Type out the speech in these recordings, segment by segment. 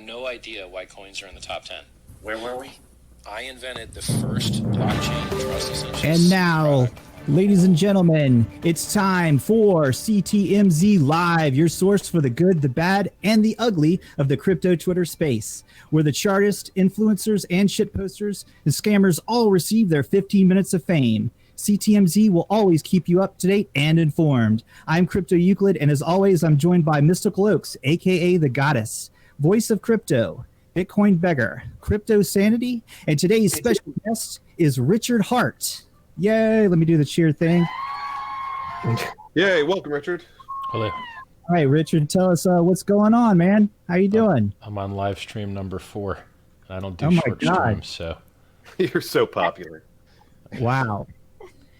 no idea why coins are in the top 10. Where were we? I invented the first blockchain trust essentials. And now, ladies and gentlemen, it's time for CTMZ Live, your source for the good, the bad, and the ugly of the crypto Twitter space, where the chartists, influencers, and shitposters and scammers all receive their 15 minutes of fame. CTMZ will always keep you up to date and informed. I'm Crypto Euclid, and as always, I'm joined by Mystical Oaks, aka the Goddess, voice of crypto, Bitcoin beggar, crypto sanity, and today's special guest is Richard Hart. Yay! Let me do the cheer thing. Yay! Welcome, Richard. Hello. All right, Richard, tell us what's going on, man. How you doing? I'm on live stream number 4. And I don't do Oh my short God. streams, so You're so popular. Wow.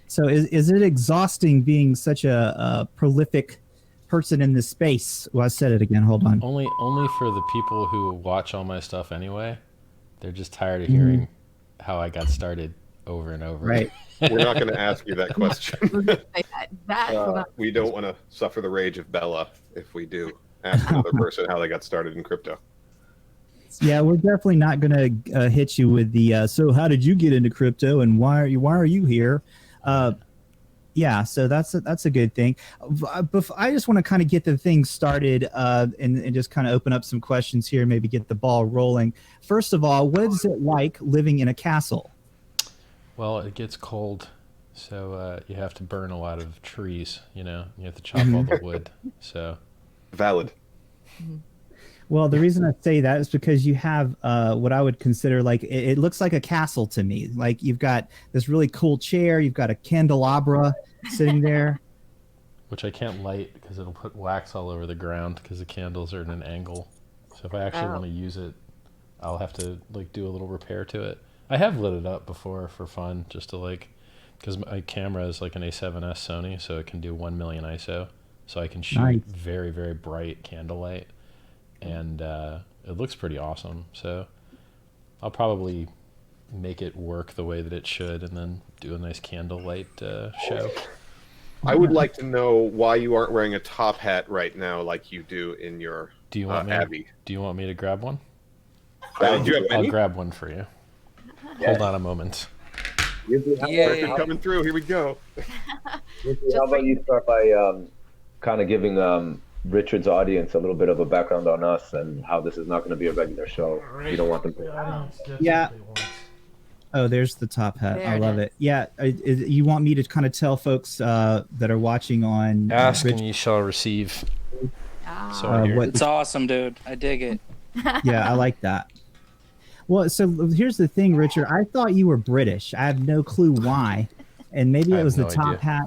So is it exhausting being such a prolific person in this space? Well, I said it again. Hold on. only for the people who watch all my stuff anyway. They're just tired of hearing how I got started over and over. Right. We're not going to ask you that question. That We don't want to suffer the rage of Bella if we do ask another person how they got started in crypto. Yeah, we're definitely not going to hit you with the so how did you get into crypto and why are you here? Yeah, so that's a good thing. But I just want to kind of get the thing started and just kind of open up some questions here, maybe get the ball rolling. First of all, what is it like living in a castle? Well, it gets cold, so you have to burn a lot of trees, you know. You have to chop all the wood. So Valid. Well, the reason I say that is because you have what I would consider like it looks like a castle to me. Like you've got this really cool chair, you've got a candelabra sitting there, which I can't light because it'll put wax all over the ground because the candles are at an angle. So if I actually want to use it, I'll have to like do a little repair to it. I have lit it up before for fun, just to like, because my camera is like an A7S Sony, so it can do 1 million ISO, so I can shoot Nice. very, very bright candlelight, and it looks pretty awesome. So I'll probably make it work the way that it should, and then do a nice candlelight show. I would like to know why you aren't wearing a top hat right now like you do in your Do you want me? Abbey. Do you want me to grab one? Do you have I'll many? grab one for you. Hold on a moment. Richard coming through. Here we go. How about you start by kind of giving Richard's audience a little bit of a background on us and how this is not going to be a regular show. You don't want them to. Yeah. Oh, there's the top hat. There I it love it. Yeah, you want me to kind of tell folks that are watching on Ask Rich- and you shall receive. So Uh, I hear. what- It's awesome, dude. I dig it. Yeah, I like that. Well, so here's the thing, Richard. I thought you were British. I have no clue why, and maybe I it have was the no top idea. hat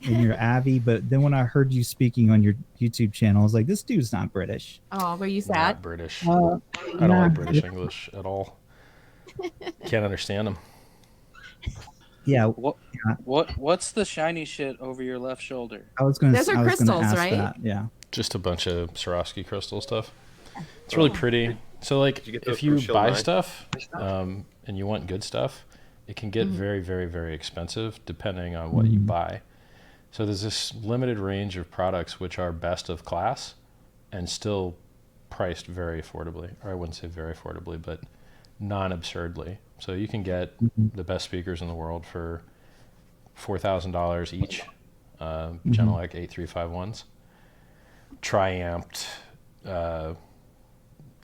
in your Abbey. But then when I heard you speaking on your YouTube channel, I was like, this dude's not British. Oh, were you Not sad? British. Uh, I don't nah. like British English at all. Can't understand them. Yeah, What's the shiny shit over your left shoulder? I was going to. Those are I was gonna crystals, ask right? that. Yeah. Just a bunch of Swarovski crystal stuff. It's really pretty. So like, Did you get those if you from buy Shilmai? stuff and you want good stuff, it can get very, very, very expensive depending on what you buy. So there's this limited range of products which are best of class and still priced very affordably. Or I wouldn't say very affordably, but non-absurdly. So you can get the best speakers in the world for $4,000 each, Genelec 8351s, tri-amped,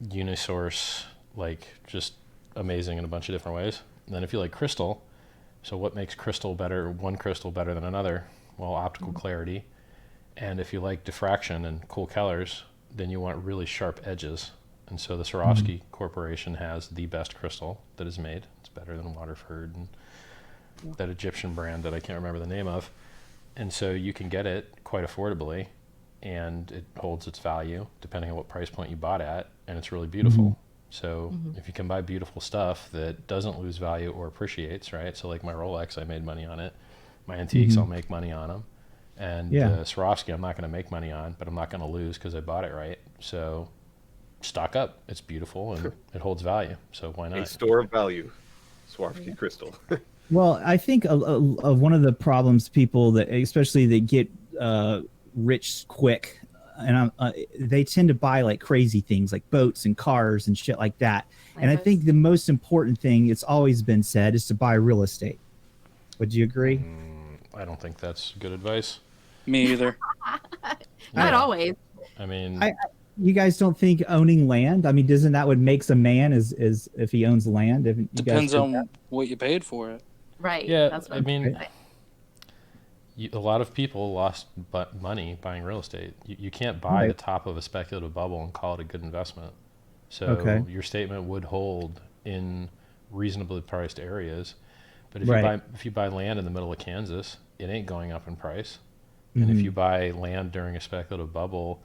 Unisource, like just amazing in a bunch of different ways. And then if you like crystal, so what makes crystal better, one crystal better than another? Well, optical clarity. And if you like diffraction and cool colors, then you want really sharp edges. And so the Swarovski Corporation has the best crystal that is made. It's better than Waterford and that Egyptian brand that I can't remember the name of. And so you can get it quite affordably, and it holds its value depending on what price point you bought at, and it's really beautiful. So if you can buy beautiful stuff that doesn't lose value or appreciates, right? So like my Rolex, I made money on it. My antiques, I'll make money on them. And Swarovski, I'm not going to make money on, but I'm not going to lose because I bought it right. So stock up. It's beautiful and it holds value. So why A not? store of value. Swarovski crystal. Well, I think one of the problems people that, especially that get rich quick, they tend to buy like crazy things like boats and cars and shit like that. And I think the most important thing, it's always been said, is to buy real estate. Would you agree? I don't think that's good advice. Me either. Not always. I mean, you guys don't think owning land? I mean, doesn't that what makes a man is if he owns land? If you guys Depends think on that? what you paid for it. Right. yeah, That's what I I'm mean, saying. a lot of people lost money buying real estate. You can't buy Right. the top of a speculative bubble and call it a good investment. So Okay. your statement would hold in reasonably priced areas. But if Right. if you buy land in the middle of Kansas, it ain't going up in price. And if you buy land during a speculative bubble,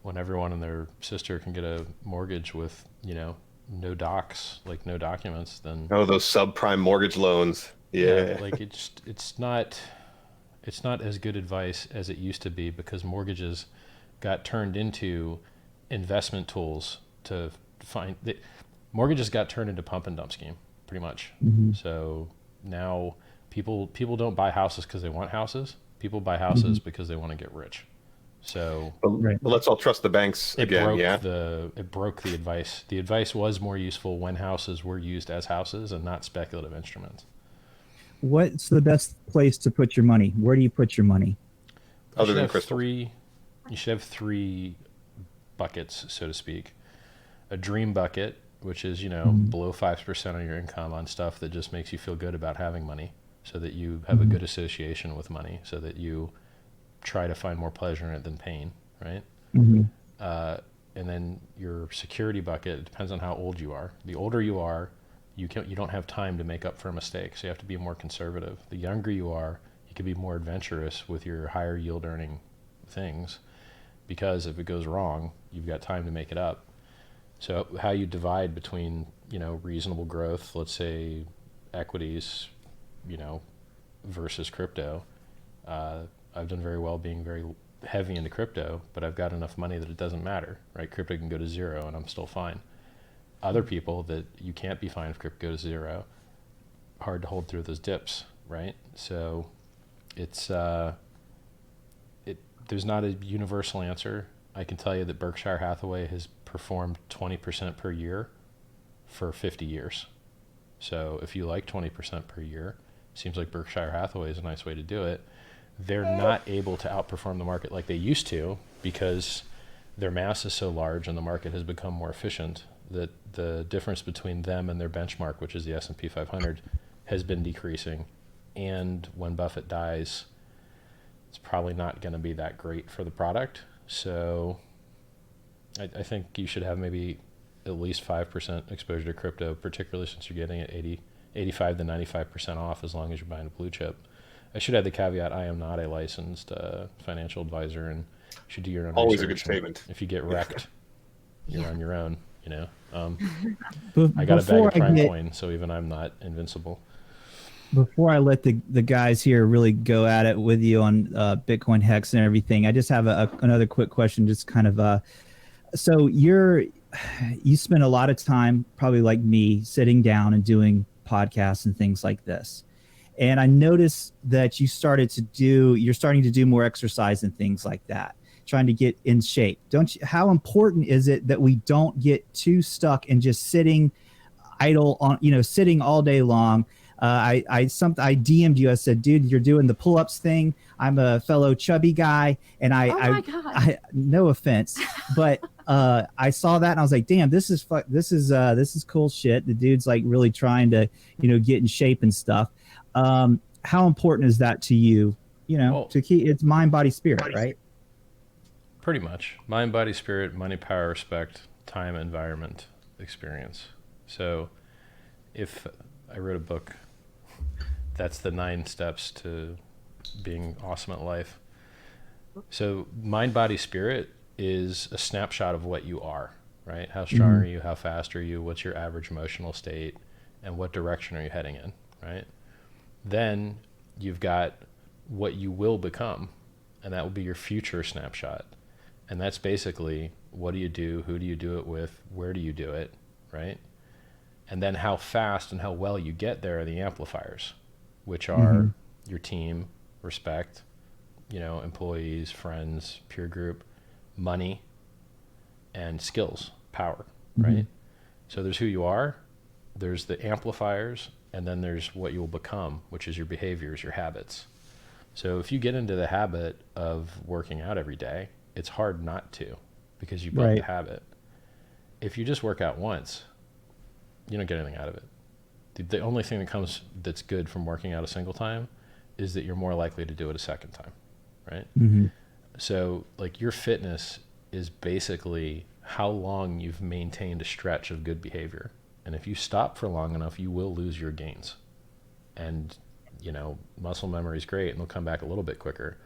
when everyone and their sister can get a mortgage with, no docs, like no documents, then Oh, those subprime mortgage loans. Yeah. like it's not as good advice as it used to be, because mortgages got turned into investment tools to find mortgages got turned into pump and dump scheme pretty much. So now people don't buy houses because they want houses. People buy houses because they want to get rich. So But let's all trust the banks again. it broke the advice. The advice was more useful when houses were used as houses and not speculative instruments. What's the best place to put your money? Where do you put your money? Other than crystals. You should have three buckets, so to speak. A dream bucket, which is, below 5% of your income on stuff that just makes you feel good about having money, so that you have a good association with money, so that you try to find more pleasure in it than pain, right? And then your security bucket, it depends on how old you are. The older you are, you don't have time to make up for a mistake, so you have to be more conservative. The younger you are, you can be more adventurous with your higher yield earning things, because if it goes wrong, you've got time to make it up. So how you divide between, reasonable growth, let's say equities, versus crypto. I've done very well being very heavy into crypto, but I've got enough money that it doesn't matter, right? Crypto can go to zero and I'm still fine. Other people that you can't be fine if crypto goes to zero, hard to hold through those dips, right? So it's there's not a universal answer. I can tell you that Berkshire Hathaway has performed 20% per year for 50 years. So if you like 20% per year, seems like Berkshire Hathaway is a nice way to do it. They're not able to outperform the market like they used to, because their mass is so large and the market has become more efficient, that the difference between them and their benchmark, which is the S&P 500, has been decreasing. And when Buffett dies, it's probably not going to be that great for the product. So I think you should have maybe at least 5% exposure to crypto, particularly since you're getting it 85 to 95% off, as long as you're buying a blue chip. I should add the caveat, I am not a licensed financial advisor, and you should do your own Always a research. good statement. If you get wrecked, you're on your own, Be- I got a bag before of I prime get- coin, so even I'm not invincible. Before I let the guys here really go at it with you on BitcoinHEX and everything, I just have another quick question. Just kind of, so you spend a lot of time, probably like me, sitting down and doing podcasts and things like this. And I noticed that you're starting to do more exercise and things like that, trying to get in shape. How important is it that we don't get too stuck in just sitting idle on, sitting all day long? I DM'd you. I said, dude, you're doing the pull-ups thing. I'm a fellow chubby guy, and my God. I no offense, but I saw that and I was like, damn, this is cool shit. The dude's like really trying to, get in shape and stuff. How important is that to you? Well, to keep it's mind, body, spirit, right? Pretty much. Mind, body, spirit, money, power, respect, time, environment, experience. So if I wrote a book, that's the 9 steps to being awesome at life. So mind, body, spirit is a snapshot of what you are, right? How strong are you? How fast are you? What's your average emotional state? And what direction are you heading in, right? Then you've got what you will become, and that will be your future snapshot. And that's basically, what do you do? Who do you do it with? Where do you do it, right? And then how fast and how well you get there are the amplifiers, which are your team, respect, employees, friends, peer group. money, and skills, power, right? So there's who you are, there's the amplifiers, and then there's what you'll become, which is your behaviors, your habits. So if you get into the habit of working out every day, it's hard not to, because you built the habit. If you just work out once, you don't get anything out of it. The only thing that comes that's good from working out a single time is that you're more likely to do it a second time, right? So like your fitness is basically how long you've maintained a stretch of good behavior. And if you stop for long enough, you will lose your gains. And, you know, muscle memory is great and they'll come back a little bit quicker,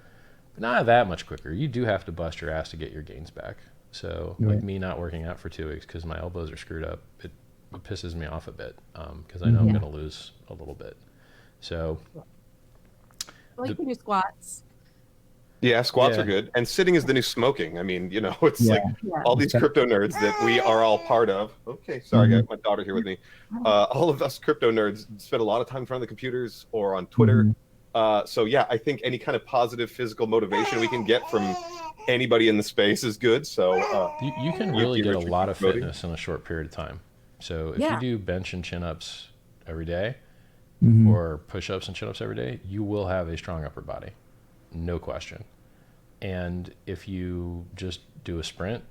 but not that much quicker. You do have to bust your ass to get your gains back. So like me not working out for 2 weeks because my elbows are screwed up, it pisses me off a bit because I know I'm going to lose a little bit. So I like to do squats. Yeah, squats are good. And sitting is the new smoking. I mean, you know, it's like all these crypto nerds that we are all part of. Okay, sorry, I got my daughter here with me. All of us crypto nerds spend a lot of time in front of the computers or on Twitter. So yeah, I think any kind of positive physical motivation we can get from anybody in the space is good. So you can really get a lot of fitness in a short period of time. So if you do bench and chin-ups every day or push-ups and chin-ups every day, you will have a strong upper body. No question. And if you just do a sprint,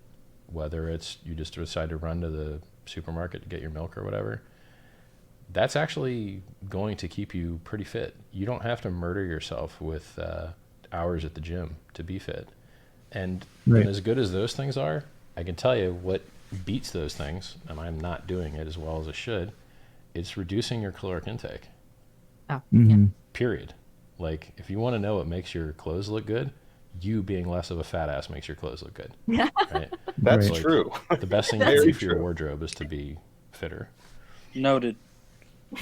whether it's you just decide to run to the supermarket to get your milk or whatever, that's actually going to keep you pretty fit. You don't have to murder yourself with hours at the gym to be fit. And as good as those things are, I can tell you what beats those things, and I'm not doing it as well as I should, it's reducing your caloric intake. Period. Like, if you want to know what makes your clothes look good, you being less of a fat ass makes your clothes look good. Right? That's true. The best thing you can do for your wardrobe is to be fitter. Noted.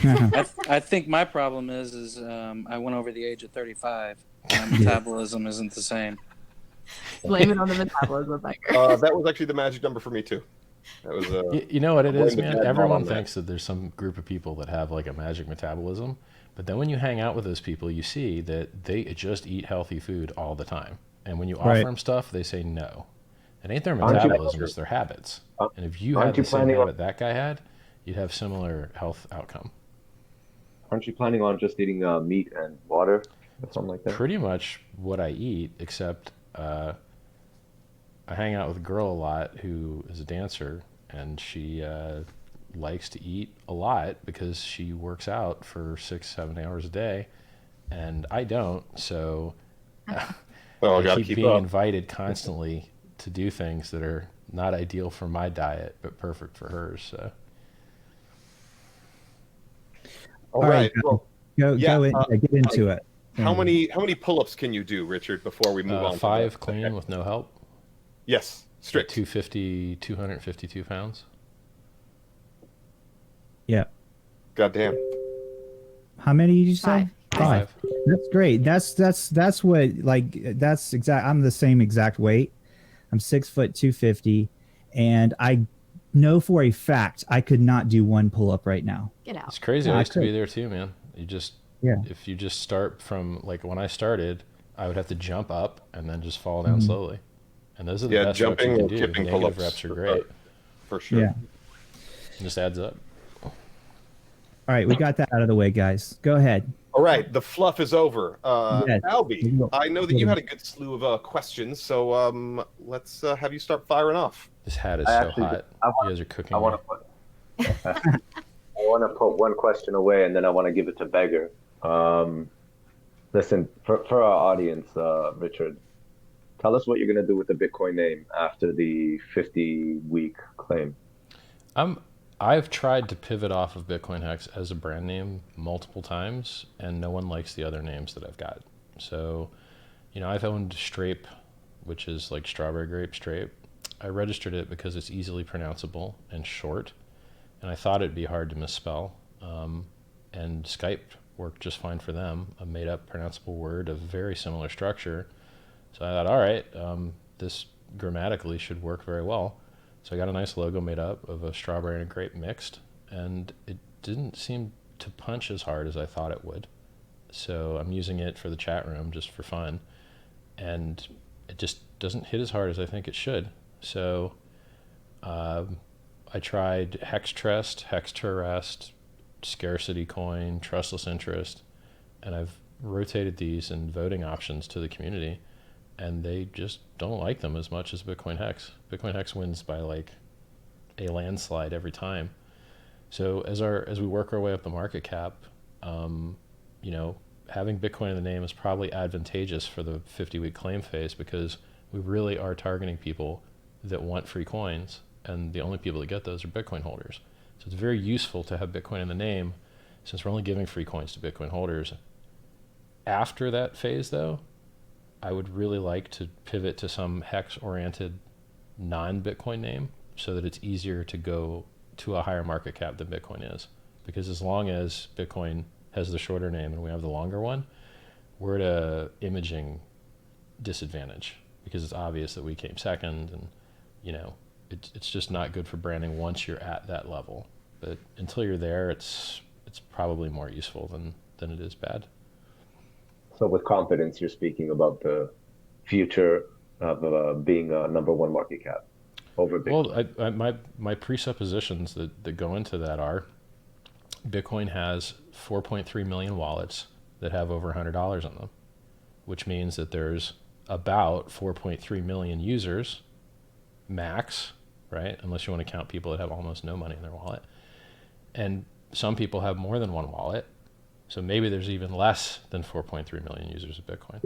I think my problem is I went over the age of 35. My metabolism isn't the same. Blame it on the metabolism, Biker. That was actually the magic number for me too. That was you know what it is, man? Everyone thinks that there's some group of people that have like a magic metabolism. But then when you hang out with those people, you see that they just eat healthy food all the time. And when you offer them stuff, they say no. It ain't their metabolism, it's their habits. And if you had the same habit that guy had, you'd have similar health outcome. Aren't you planning on just eating meat and water or something like that? Pretty much what I eat, except I hang out with a girl a lot who is a dancer, and she likes to eat a lot because she works out for 6-7 hours a day, and I don't. So I keep being invited constantly to do things that are not ideal for my diet but perfect for hers. So all right. Well, get into it. How many pull-ups can you do, Richard, before we move on? 5 clean with no help. Yes, strict. 252 pounds. Yeah. Goddamn. How many did you say? 5. That's great. That's what, like, that's exact. I'm the same exact weight. I'm 6 foot 250, and I know for a fact I could not do one pull up right now. Get out. It's crazy. I used to be there too, man. You just if you just start from, like, when I started, I would have to jump up and then just fall down slowly. And those are the best reps you can do. Negative reps are great. For sure. Yeah. It just adds up. All right, we got that out of the way, guys. Go ahead. All right, the fluff is over. Yes. Albie, I know that you had a good slew of questions, so let's have you start firing off. This hat is so hot. You guys are cooking. I want to put one question away, and then I want to give it to Beggar. Listen, for our audience, Richard, tell us what you're going to do with the Bitcoin name after the 50-week claim. I've tried to pivot off of BitcoinHEX as a brand name multiple times, and no one likes the other names that I've got. So, you know, I've owned Strape, which is like strawberry grape Strape. I registered it because it's easily pronounceable and short, and I thought it'd be hard to misspell. And Skype worked just fine for them, a made-up pronounceable word of very similar structure. So I thought, all right, this grammatically should work very well. So I got a nice logo made up of a strawberry and a grape mixed, and it didn't seem to punch as hard as I thought it would. So I'm using it for the chat room just for fun. And it just doesn't hit as hard as I think it should. So I tried Hex Trust, Hex Trust, Scarcity Coin, Trustless Interest, and I've rotated these in voting options to the community, and they just don't like them as much as BitcoinHEX. BitcoinHEX wins by like a landslide every time. So as we work our way up the market cap, you know, having Bitcoin in the name is probably advantageous for the 50-week claim phase, because we really are targeting people that want free coins, and the only people that get those are Bitcoin holders. So it's very useful to have Bitcoin in the name, since we're only giving free coins to Bitcoin holders. After that phase, though, I would really like to pivot to some hex-oriented non-Bitcoin name, so that it's easier to go to a higher market cap than Bitcoin is. Because as long as Bitcoin has the shorter name and we have the longer one, we're at a imaging disadvantage, because it's obvious that we came second, and you know, it's just not good for branding once you're at that level. But until you're there, it's probably more useful than it is bad. So with confidence, you're speaking about the future of being a #1 market cap over Bitcoin. Well, my presuppositions that go into that are, Bitcoin has 4.3 million wallets that have over $100 on them, which means that there's about 4.3 million users max, right? Unless you want to count people that have almost no money in their wallet. And some people have more than one wallet. So maybe there's even less than 4.3 million users of Bitcoin.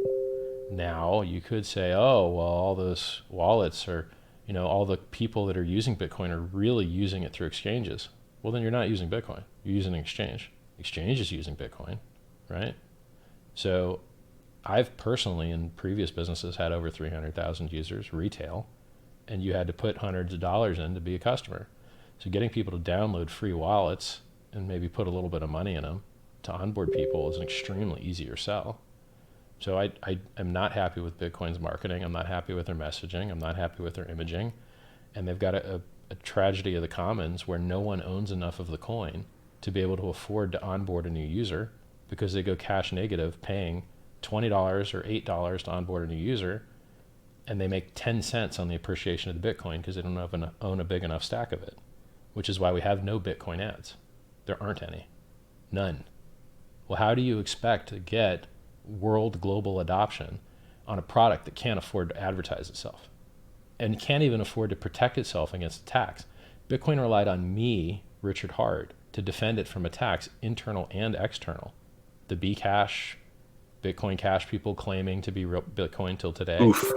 Now you could say, oh, well, all those wallets are, you know, all the people that are using Bitcoin are really using it through exchanges. Well, then you're not using Bitcoin. You're using an exchange. Exchange is using Bitcoin, right? So I've personally, in previous businesses, had over 300,000 users, retail, and you had to put hundreds of dollars in to be a customer. So getting people to download free wallets and maybe put a little bit of money in them to onboard people is an extremely easier sell. So I am not happy with Bitcoin's marketing. I'm not happy with their messaging. I'm not happy with their imaging. And they've got a tragedy of the commons where no one owns enough of the coin to be able to afford to onboard a new user, because they go cash negative paying $20 or $8 to onboard a new user, and they make 10 cents on the appreciation of the Bitcoin because they don't own a big enough stack of it, which is why we have no Bitcoin ads. There aren't any. None. Well, how do you expect to get world global adoption on a product that can't afford to advertise itself and can't even afford to protect itself against attacks? Bitcoin relied on me, Richard Hart, to defend it from attacks, internal and external. The Bcash, Bitcoin Cash people claiming to be real Bitcoin till today. Oof.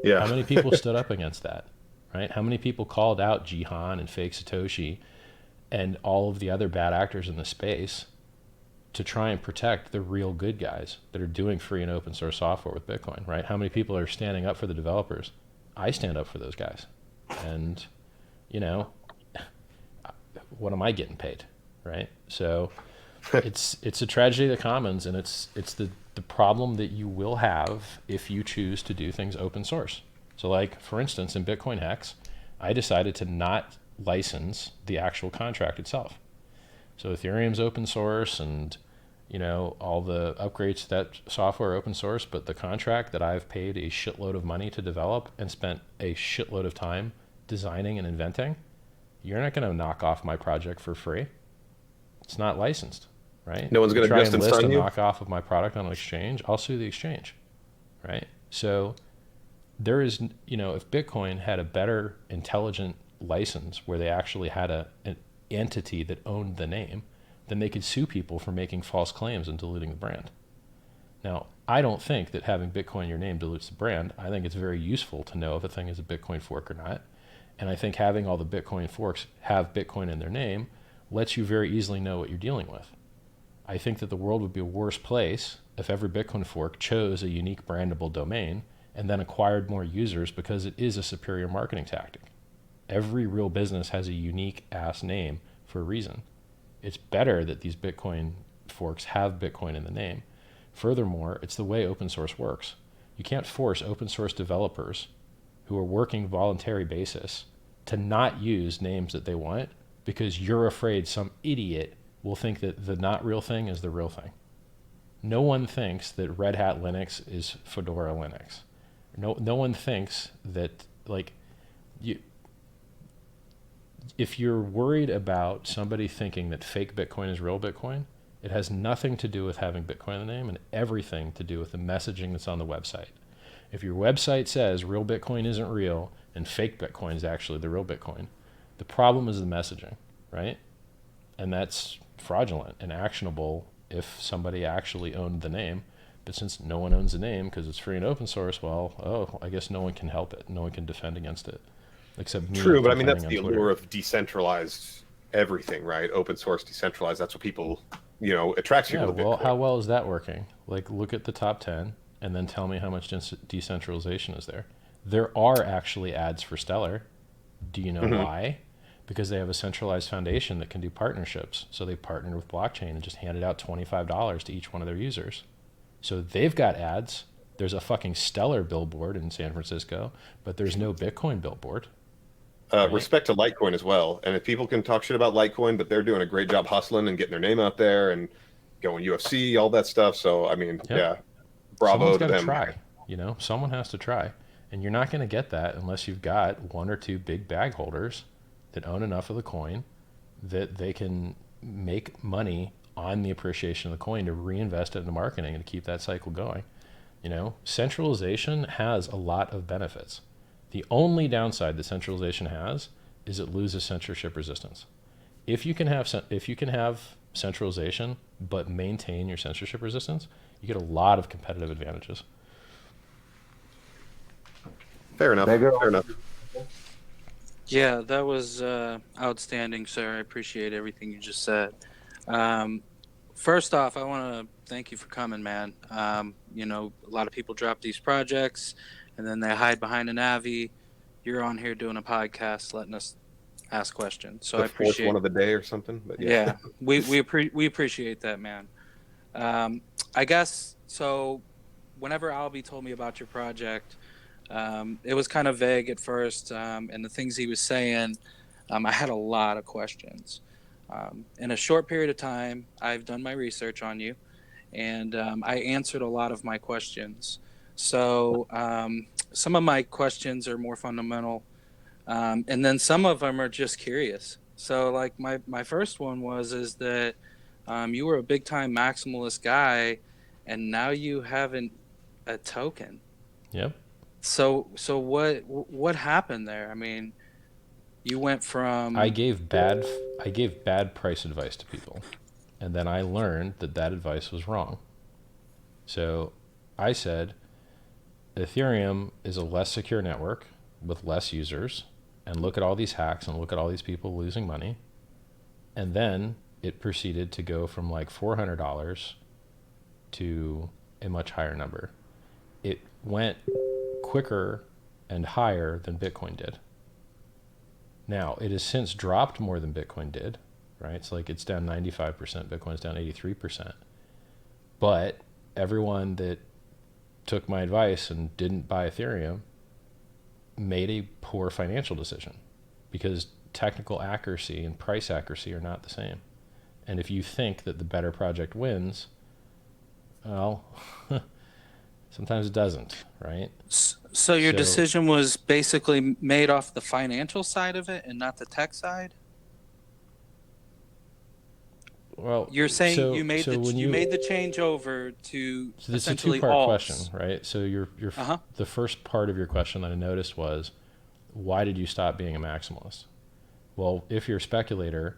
Yeah. How many people stood up against that, right? How many people called out Jihan and fake Satoshi and all of the other bad actors in the space to try and protect the real good guys that are doing free and open source software with Bitcoin, right? How many people are standing up for the developers? I stand up for those guys. And, you know, what am I getting paid, right? So it's a tragedy of the commons, and it's the problem that you will have if you choose to do things open source. So like, for instance, in BitcoinHEX, I decided to not license the actual contract itself. So Ethereum's open source, and you know, all the upgrades to that software are open source, but the contract that I've paid a shitload of money to develop and spent a shitload of time designing and inventing, you're not going to knock off my project for free. It's not licensed, right? No one's going to try just and list sign a you. knock off of my product on an exchange. I'll sue the exchange, right? So there is, you know, if Bitcoin had a better intelligent license where they actually had an entity that owned the name, then they could sue people for making false claims and diluting the brand. Now, I don't think that having Bitcoin in your name dilutes the brand. I think it's very useful to know if a thing is a Bitcoin fork or not. And I think having all the Bitcoin forks have Bitcoin in their name lets you very easily know what you're dealing with. I think that the world would be a worse place if every Bitcoin fork chose a unique brandable domain and then acquired more users, because it is a superior marketing tactic. Every real business has a unique ass name for a reason. It's better that these Bitcoin forks have Bitcoin in the name. Furthermore, it's the way open source works. You can't force open source developers who are working voluntary basis to not use names that they want, because you're afraid some idiot will think that the not real thing is the real thing. No one thinks that Red Hat Linux is Fedora Linux. No one thinks that, like, if you're worried about somebody thinking that fake Bitcoin is real Bitcoin, it has nothing to do with having Bitcoin in the name and everything to do with the messaging that's on the website. If your website says real Bitcoin isn't real and fake Bitcoin is actually the real Bitcoin, the problem is the messaging, right? And that's fraudulent and actionable if somebody actually owned the name. But since no one owns the name because it's free and open source, well, I guess no one can help it. No one can defend against it. Except me. True, but I mean, that's the Twitter. allure of decentralized everything, right? Open source, decentralized. That's what people, attracts people to Bitcoin. Well, how well is that working? Like, look at the top 10 and then tell me how much decentralization is there. There are actually ads for Stellar. Do you know why? Because they have a centralized foundation that can do partnerships. So they partnered with blockchain and just handed out $25 to each one of their users. So they've got ads. There's a fucking Stellar billboard in San Francisco, but there's no Bitcoin billboard. Right? Respect to Litecoin as well. And if people can talk shit about Litecoin, but they're doing a great job hustling and getting their name out there and going UFC, all that stuff. So, I mean, yeah, bravo to them. Try, someone has to try. And you're not going to get that unless you've got one or two big bag holders that own enough of the coin that they can make money on the appreciation of the coin to reinvest it into marketing and to keep that cycle going. Centralization has a lot of benefits. The only downside that centralization has is it loses censorship resistance. If you can have centralization but maintain your censorship resistance, you get a lot of competitive advantages. Fair enough. Fair enough. Yeah, that was outstanding, sir. I appreciate everything you just said. First off, I want to thank you for coming, man. A lot of people drop these projects and then they hide behind an Avi. You're on here doing a podcast, letting us ask questions. So I appreciate the fourth one of the day or something. But yeah, we appreciate that, man. I guess so. Whenever Albie told me about your project, it was kind of vague at first, and the things he was saying, I had a lot of questions. In a short period of time, I've done my research on you, and I answered a lot of my questions. So some of my questions are more fundamental, and then some of them are just curious. So like my first one is that you were a big time maximalist guy, and now you have a token. Yep. So what happened there? I mean, you went from I gave bad price advice to people, and then I learned that advice was wrong. So I said Ethereum is a less secure network with less users, and look at all these hacks and look at all these people losing money. And then it proceeded to go from like $400 to a much higher number. It went quicker and higher than Bitcoin did. Now, it has since dropped more than Bitcoin did, right? So like it's down 95%, Bitcoin's down 83%. But everyone that took my advice and didn't buy Ethereum made a poor financial decision because technical accuracy and price accuracy are not the same. And if you think that the better project wins, well, sometimes it doesn't, right? So your decision was basically made off the financial side of it and not the tech side? Well, you're saying you made the change over to so this essentially is a two-part alts. question, right? So the first part of your question that I noticed was, why did you stop being a maximalist? Well, if you're a speculator,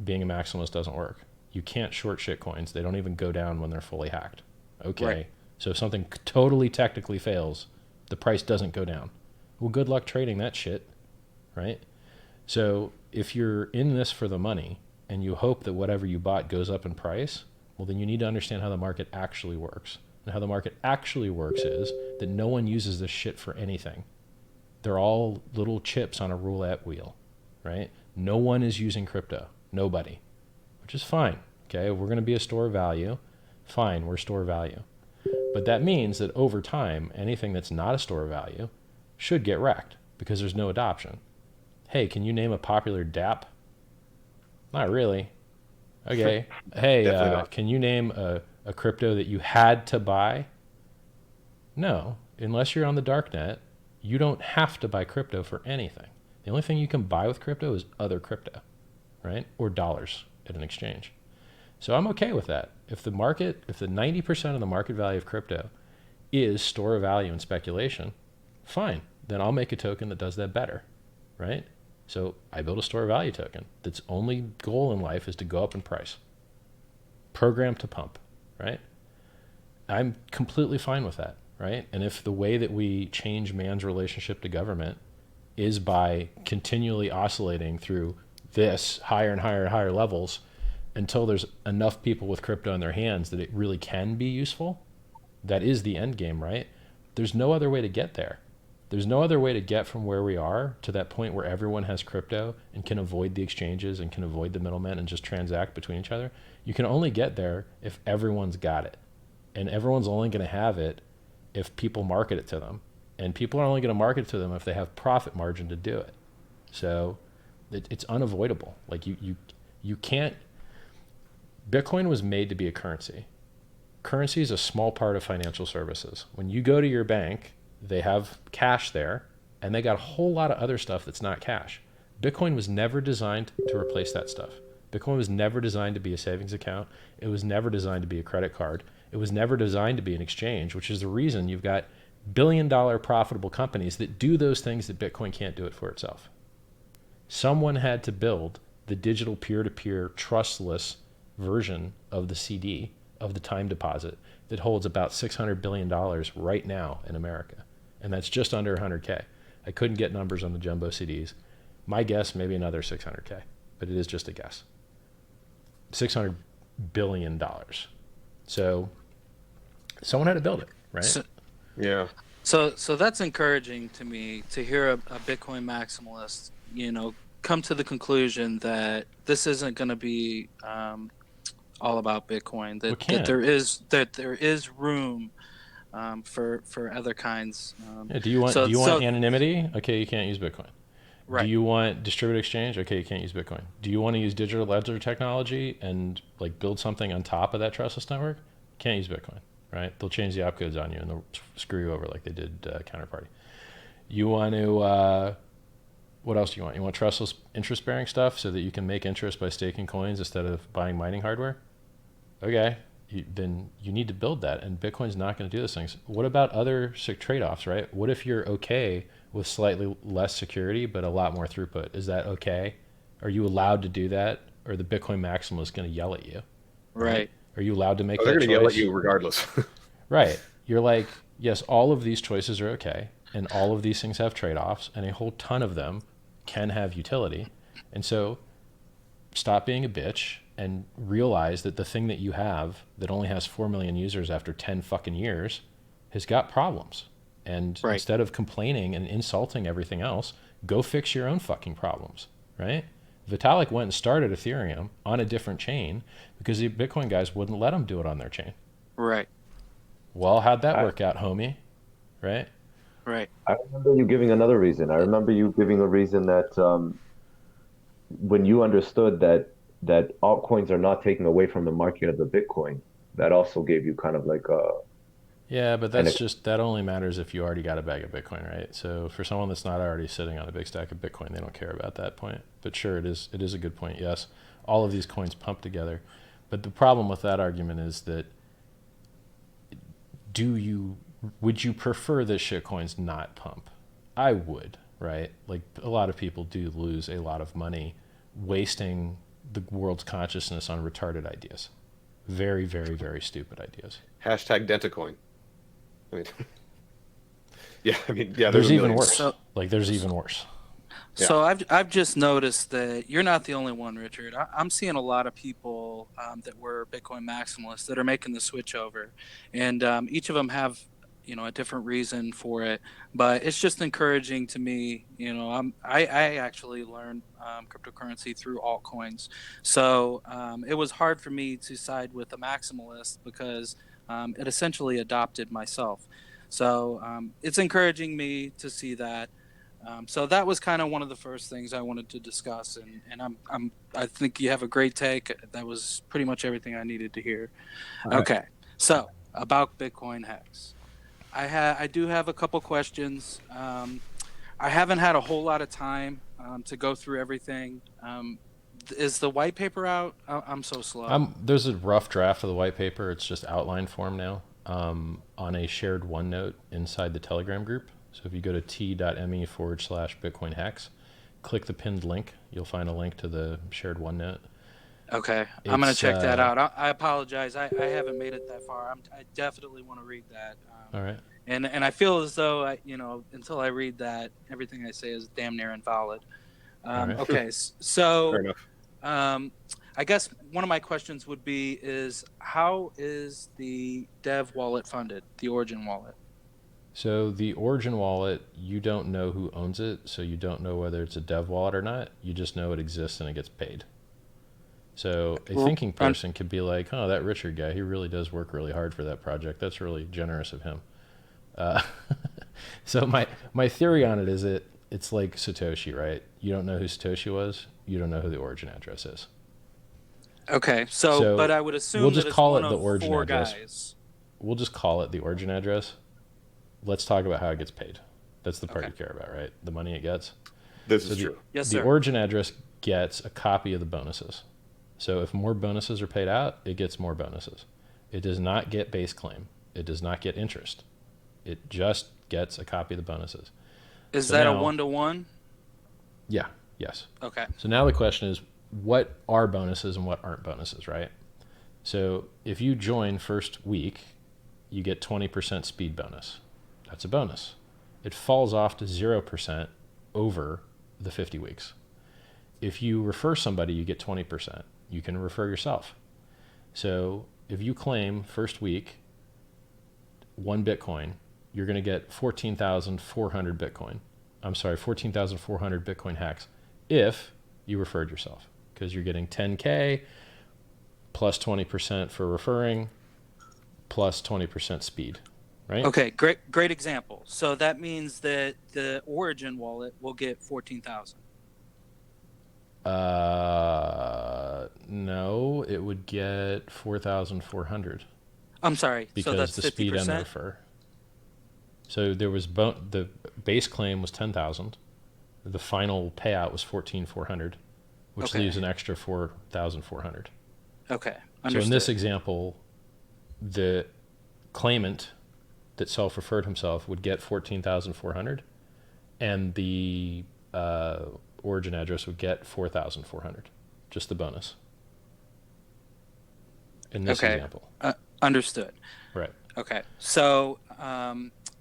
being a maximalist doesn't work. You can't short shitcoins. They don't even go down when they're fully hacked. Okay. Right. So if something totally technically fails, the price doesn't go down. Well, good luck trading that shit, right? So if you're in this for the money and you hope that whatever you bought goes up in price, well, then you need to understand how the market actually works. And how the market actually works is that no one uses this shit for anything. They're all little chips on a roulette wheel, right? No one is using crypto. Nobody. Which is fine, okay? We're going to be a store of value. Fine, we're store of value. But that means that over time, anything that's not a store of value should get wrecked because there's no adoption. Hey, can you name a popular dApp? Not really. Okay. Hey, can you name a crypto that you had to buy? No. unless you're on the dark net, you don't have to buy crypto for anything. The only thing you can buy with crypto is other crypto, right? Or dollars at an exchange. So I'm okay with that. If the 90% of the market value of crypto is store of value and speculation, fine. Then I'll make a token that does that better, right? So I build a store of value token that's only goal in life is to go up in price. Programmed to pump, right? I'm completely fine with that, right? And if the way that we change man's relationship to government is by continually oscillating through this higher and higher and higher levels until there's enough people with crypto in their hands that it really can be useful, that is the end game, right? There's no other way to get there. There's no other way to get from where we are to that point where everyone has crypto and can avoid the exchanges and can avoid the middlemen and just transact between each other. You can only get there if everyone's got it. And everyone's only going to have it if people market it to them. And people are only going to market it to them if they have profit margin to do it. So it's unavoidable. Like you can't. Bitcoin was made to be a currency. Currency is a small part of financial services. When you go to your bank, they have cash there, and they got a whole lot of other stuff that's not cash. Bitcoin was never designed to replace that stuff. Bitcoin was never designed to be a savings account. It was never designed to be a credit card. It was never designed to be an exchange, which is the reason you've got billion-dollar profitable companies that do those things that Bitcoin can't do it for itself. Someone had to build the digital peer-to-peer trustless version of the CD, of the time deposit, that holds about $600 billion right now in America. And that's just under 100K. I couldn't get numbers on the jumbo CDs. My guess, maybe another 600K, but it is just a guess. $600 billion. So someone had to build it, right? Yeah. So that's encouraging to me to hear a Bitcoin maximalist, come to the conclusion that this isn't going to be all about Bitcoin. That there is room for other kinds. Do you want anonymity? Okay, you can't use Bitcoin. Right. Do you want distributed exchange? Okay, you can't use Bitcoin. Do you want to use digital ledger technology and like build something on top of that trustless network? Can't use Bitcoin, right? They'll change the opcodes on you and they'll screw you over like they did Counterparty. You want to, what else do you want? You want trustless interest-bearing stuff so that you can make interest by staking coins instead of buying mining hardware? Okay, then you need to build that, and Bitcoin's not going to do those things. What about other trade-offs, right? What if you're okay with slightly less security but a lot more throughput? Is that okay? Are you allowed to do that, or the Bitcoin maximalist going to yell at you? Right. Are you allowed to make that choice? They're going to yell at you regardless. Right. You're like, yes, all of these choices are okay, and all of these things have trade-offs, and a whole ton of them can have utility. And so stop being a bitch and realize that the thing that you have that only has 4 million users after 10 fucking years has got problems. And instead of complaining and insulting everything else, go fix your own fucking problems, right? Vitalik went and started Ethereum on a different chain because the Bitcoin guys wouldn't let him do it on their chain. Right. Well, how'd that work out, homie? Right? Right. I remember you giving another reason. I remember you giving a reason that when you understood that altcoins are not taking away from the market of the Bitcoin, that also gave you kind of like a... Yeah, but that only matters if you already got a bag of Bitcoin, right? So for someone that's not already sitting on a big stack of Bitcoin, they don't care about that point. But sure, it is a good point. Yes, all of these coins pump together. But the problem with that argument is that would you prefer that shitcoins not pump? I would, right? Like a lot of people do lose a lot of money wasting the world's consciousness on retarded ideas. Very, very, very stupid ideas. Hashtag Dentacoin. I mean, there's even worse. There's even worse. Yeah. So I've just noticed that you're not the only one, Richard. I'm seeing a lot of people that were Bitcoin maximalists that are making the switch over, and each of them have a different reason for it. But it's just encouraging to me. I actually learned cryptocurrency through altcoins, so it was hard for me to side with a maximalist because it essentially adopted myself. So it's encouraging me to see that. So that was kind of one of the first things I wanted to discuss, and I think you have a great take. That was pretty much everything I needed to hear. Okay, so about BitcoinHEX. I do have a couple questions. I haven't had a whole lot of time to go through everything. Is the white paper out? I'm so slow. There's a rough draft of the white paper. It's just outline form now on a shared OneNote inside the Telegram group. So if you go to t.me/BitcoinHEX, click the pinned link, you'll find a link to the shared OneNote. Okay, I'm going to check that out. I apologize. I haven't made it that far. I definitely want to read that. All right. And I feel as though, until I read that, everything I say is damn near invalid. Right. Okay, so Fair enough. I guess one of my questions would be is how is the dev wallet funded, the Origin wallet? So the Origin wallet, you don't know who owns it, so you don't know whether it's a dev wallet or not. You just know it exists and it gets paid. So a thinking person could be like, oh, that Richard guy, he really does work really hard for that project. That's really generous of him. So my theory on it is it's like Satoshi, right? You don't know who Satoshi was. You don't know who the origin address is. Okay, so but I would assume we'll just that call it's it one the of origin 4 address. guys. We'll just call it the origin address. Let's talk about how it gets paid. That's the part you care about, right? The money it gets. This is true. Yes, sir. The origin address gets a copy of the bonuses. So if more bonuses are paid out, it gets more bonuses. It does not get base claim. It does not get interest. It just gets a copy of the bonuses. Is that a 1-to-1? Yeah, yes. Okay. So now the question is, what are bonuses and what aren't bonuses, right? So if you join first week, you get 20% speed bonus. That's a bonus. It falls off to 0% over the 50 weeks. If you refer somebody, you get 20%. You can refer yourself. So if you claim first week 1 Bitcoin, you're going to get 14,400 Bitcoin. I'm sorry, 14,400 BitcoinHEX if you referred yourself, because you're getting 10K plus 20% for referring plus 20% speed, right? Okay, great example. So that means that the Origin wallet will get 14,000. No, it would get 4,400. I'm sorry. Because so that's the 50%? speed and the refer. So there was the base claim was 10,000. The final payout was 14,400, which leaves an extra 4,400. Okay, understood. So in this example, the claimant that self-referred himself would get 14,400, and the origin address would get 4,400, just the bonus. In this example. Understood. Right. Okay, so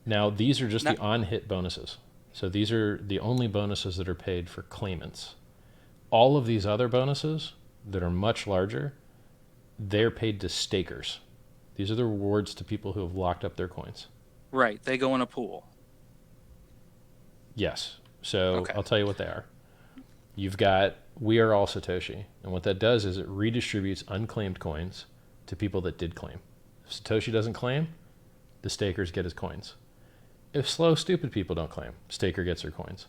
now these are just the on-hit bonuses. So these are the only bonuses that are paid for claimants. All of these other bonuses that are much larger, they're paid to stakers. These are the rewards to people who have locked up their coins. Right, they go in a pool. Yes. So I'll tell you what they are. You've got We Are All Satoshi. And what that does is it redistributes unclaimed coins to people that did claim. If Satoshi doesn't claim, the stakers get his coins. If slow, stupid people don't claim, staker gets their coins.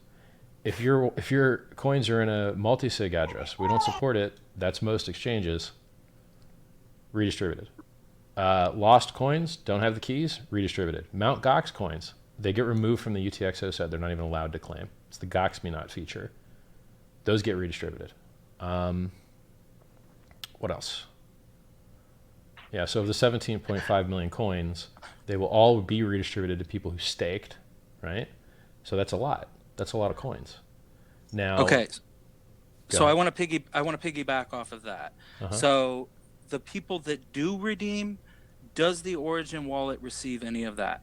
If your coins are in a multi-sig address, we don't support it, that's most exchanges, redistributed. Lost coins, don't have the keys, redistributed. Mt. Gox coins, they get removed from the UTXO set, they're not even allowed to claim. It's the Gox Me Not feature. Those get redistributed. What else? Yeah, so of the 17.5 million coins, they will all be redistributed to people who staked, right? So that's a lot. That's a lot of coins. Now, okay. So I want to piggyback off of that. So the people that do redeem, does the Origin wallet receive any of that?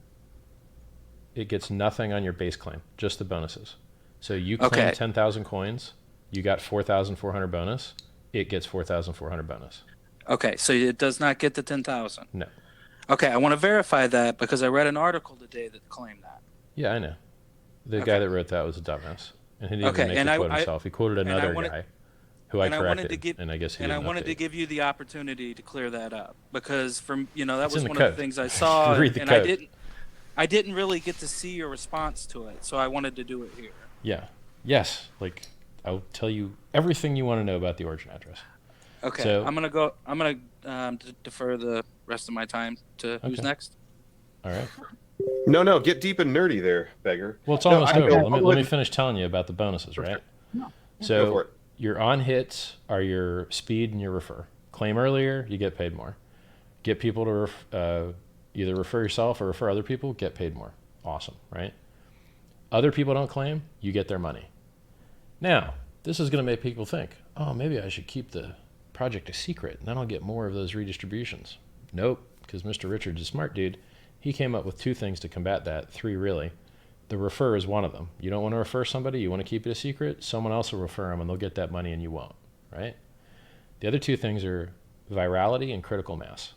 It gets nothing on your base claim, just the bonuses. So you claim 10,000 coins, you got 4,400 bonus, it gets 4,400 bonus. Okay, so it does not get the 10,000. No. Okay, I want to verify that because I read an article today that claimed that. Yeah, I know. The guy that wrote that was a dumbass, and he didn't even make the quote himself. He quoted another guy who I corrected, and I guess he didn't. And I wanted to give you the opportunity to clear that up because that was one code. of the things I saw, Read the and code. I didn't really get to see your response to it, so I wanted to do it here. Yeah. Yes. Like I'll tell you everything you want to know about the origin address. Okay. So, I'm gonna defer the rest of my time to who's next. All right. No, get deep and nerdy there, beggar. Well, it's No, almost over. Let me sure. finish telling you about the bonuses, right? Go for So it. your on hits are your speed and your refer. Claim earlier, you get paid more. Get people to either refer yourself or refer other people, get paid more. Awesome, right? Other people don't claim, you get their money. Now, this is going to make people think, oh, maybe I should keep the project a secret, and then I'll get more of those redistributions. Nope, because Mr. Richard's a smart dude. He came up with 2 things to combat that, 3 really. The refer is one of them. You don't want to refer somebody, you want to keep it a secret, someone else will refer them and they'll get that money and you won't, right? The other 2 things are virality and critical mass.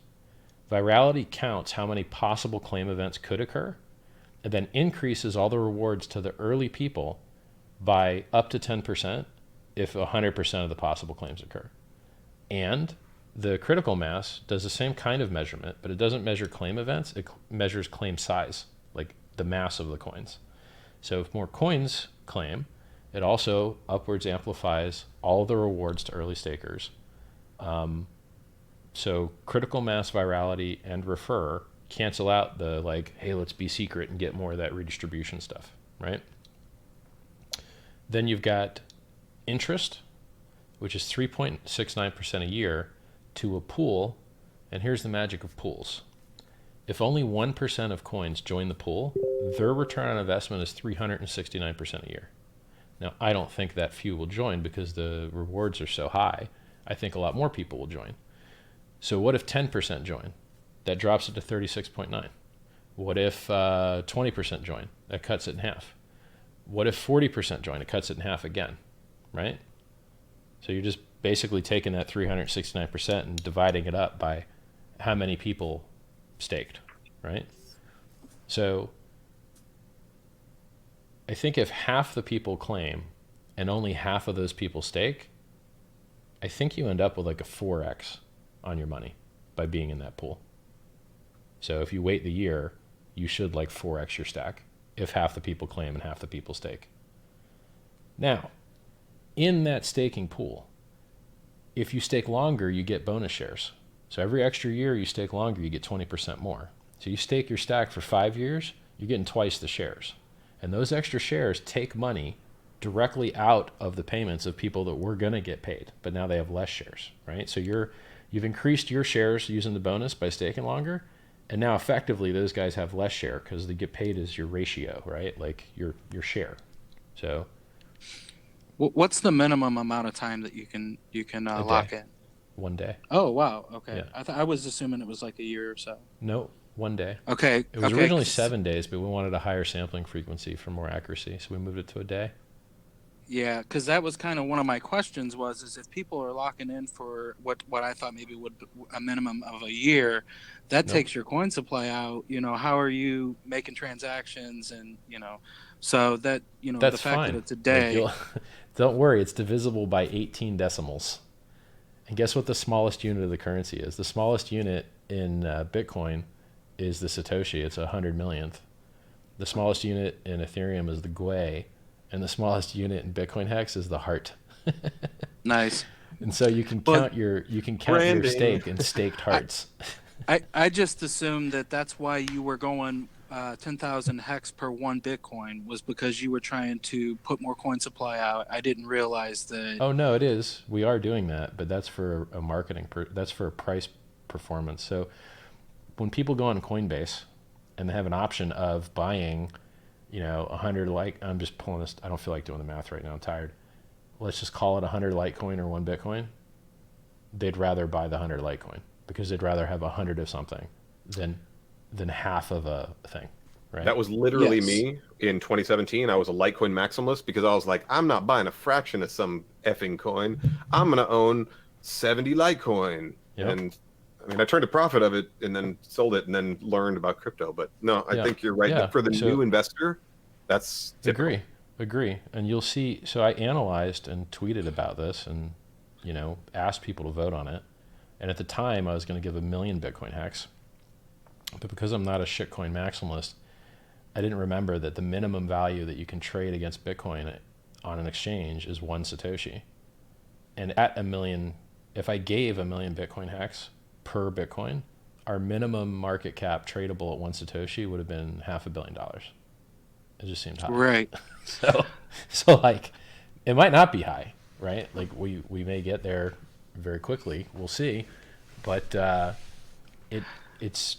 Virality counts how many possible claim events could occur and then increases all the rewards to the early people by up to 10% if 100% of the possible claims occur. And the critical mass does the same kind of measurement, but it doesn't measure claim events, it measures claim size, like the mass of the coins. So if more coins claim, it also upwards amplifies all the rewards to early stakers. So critical mass, virality, and refer cancel out the like, hey, let's be secret and get more of that redistribution stuff, right? Then you've got interest, which is 3.69% a year to a pool. And here's the magic of pools. If only 1% of coins join the pool, their return on investment is 369% a year. Now, I don't think that few will join because the rewards are so high. I think a lot more people will join. So what if 10% join? That drops it to 36.9. What if 20% join? That cuts it in half. What if 40% join? It cuts it in half again, right? So you're just basically taking that 369% and dividing it up by how many people staked, right? So I think if half the people claim and only half of those people stake, I think you end up with like a 4x on your money by being in that pool. So if you wait the year, you should like 4x your stack if half the people claim and half the people stake. Now, in that staking pool, if you stake longer, you get bonus shares. So every extra year you stake longer, you get 20% more. So you stake your stack for 5 years, you're getting twice the shares. And those extra shares take money directly out of the payments of people that were going to get paid, but now they have less shares, right? So you've increased your shares using the bonus by staking longer, and now effectively those guys have less share because they get paid as your ratio, right? Like your share. So What's the minimum amount of time that you can lock in? 1 day. Oh wow, okay. Yeah. I was assuming it was like a year or so. No, 1 day. Okay. It was originally 7 days, but we wanted a higher sampling frequency for more accuracy, so we moved it to a day. Yeah, because that was kind of one of my questions is if people are locking in for what I thought maybe would be a minimum of a year, that takes your coin supply out. How are you making transactions and so that That's the fact fine. that it's a day. Like don't worry, it's divisible by 18 decimals. And guess what the smallest unit of the currency is? The smallest unit in Bitcoin is the Satoshi. It's 100 millionth. The smallest unit in Ethereum is the Gwei. And the smallest unit in BitcoinHEX is the heart. Nice. And so you can count your stake in staked hearts. I just assumed that's why you were going 10,000 hex per 1 Bitcoin was because you were trying to put more coin supply out. I didn't realize that. Oh no, it is. We are doing that, but that's for a marketing. That's for a price performance. So when people go on Coinbase and they have an option of buying 100 I'm just pulling this. I don't feel like doing the math right now. I'm tired. Let's just call it 100 Litecoin or 1 Bitcoin. They'd rather buy the 100 Litecoin because they'd rather have 100 of something than half of a thing, right? That was literally me in 2017. I was a Litecoin maximalist because I was like, I'm not buying a fraction of some effing coin. I'm going to own 70 Litecoin. Yep. And I mean, I turned a profit of it and then sold it and then learned about crypto. But no, I think you're right. Yeah. For the new investor, that's typical. Agree. And you'll see. So I analyzed and tweeted about this and, asked people to vote on it. And at the time I was going to give 1 million BitcoinHEX. But because I'm not a shitcoin maximalist, I didn't remember that the minimum value that you can trade against Bitcoin on an exchange is 1 Satoshi. And at 1 million, if I gave 1 million BitcoinHEX per Bitcoin, our minimum market cap tradable at 1 Satoshi would have been $500 million. It just seemed high. Right. So like, it might not be high, right? Like we may get there very quickly. We'll see. But it's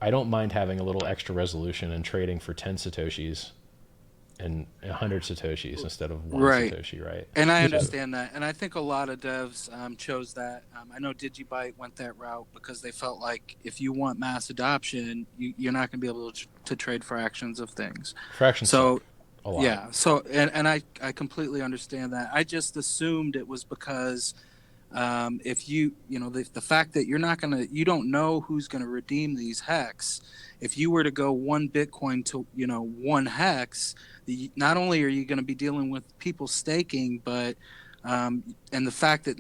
I don't mind having a little extra resolution and trading for 10 Satoshis and 100 Satoshis instead of one Satoshi, right? And I understand that. And I think a lot of devs chose that. I know Digibyte went that route because they felt like if you want mass adoption, you're not going to be able to trade fractions of things. Fractions. So, a lot. yeah. So, and I completely understand that. I just assumed it was because if the fact that you don't know who's going to redeem these hex. If you were to go 1 Bitcoin to 1 hex, not only are you going to be dealing with people staking, but and the fact that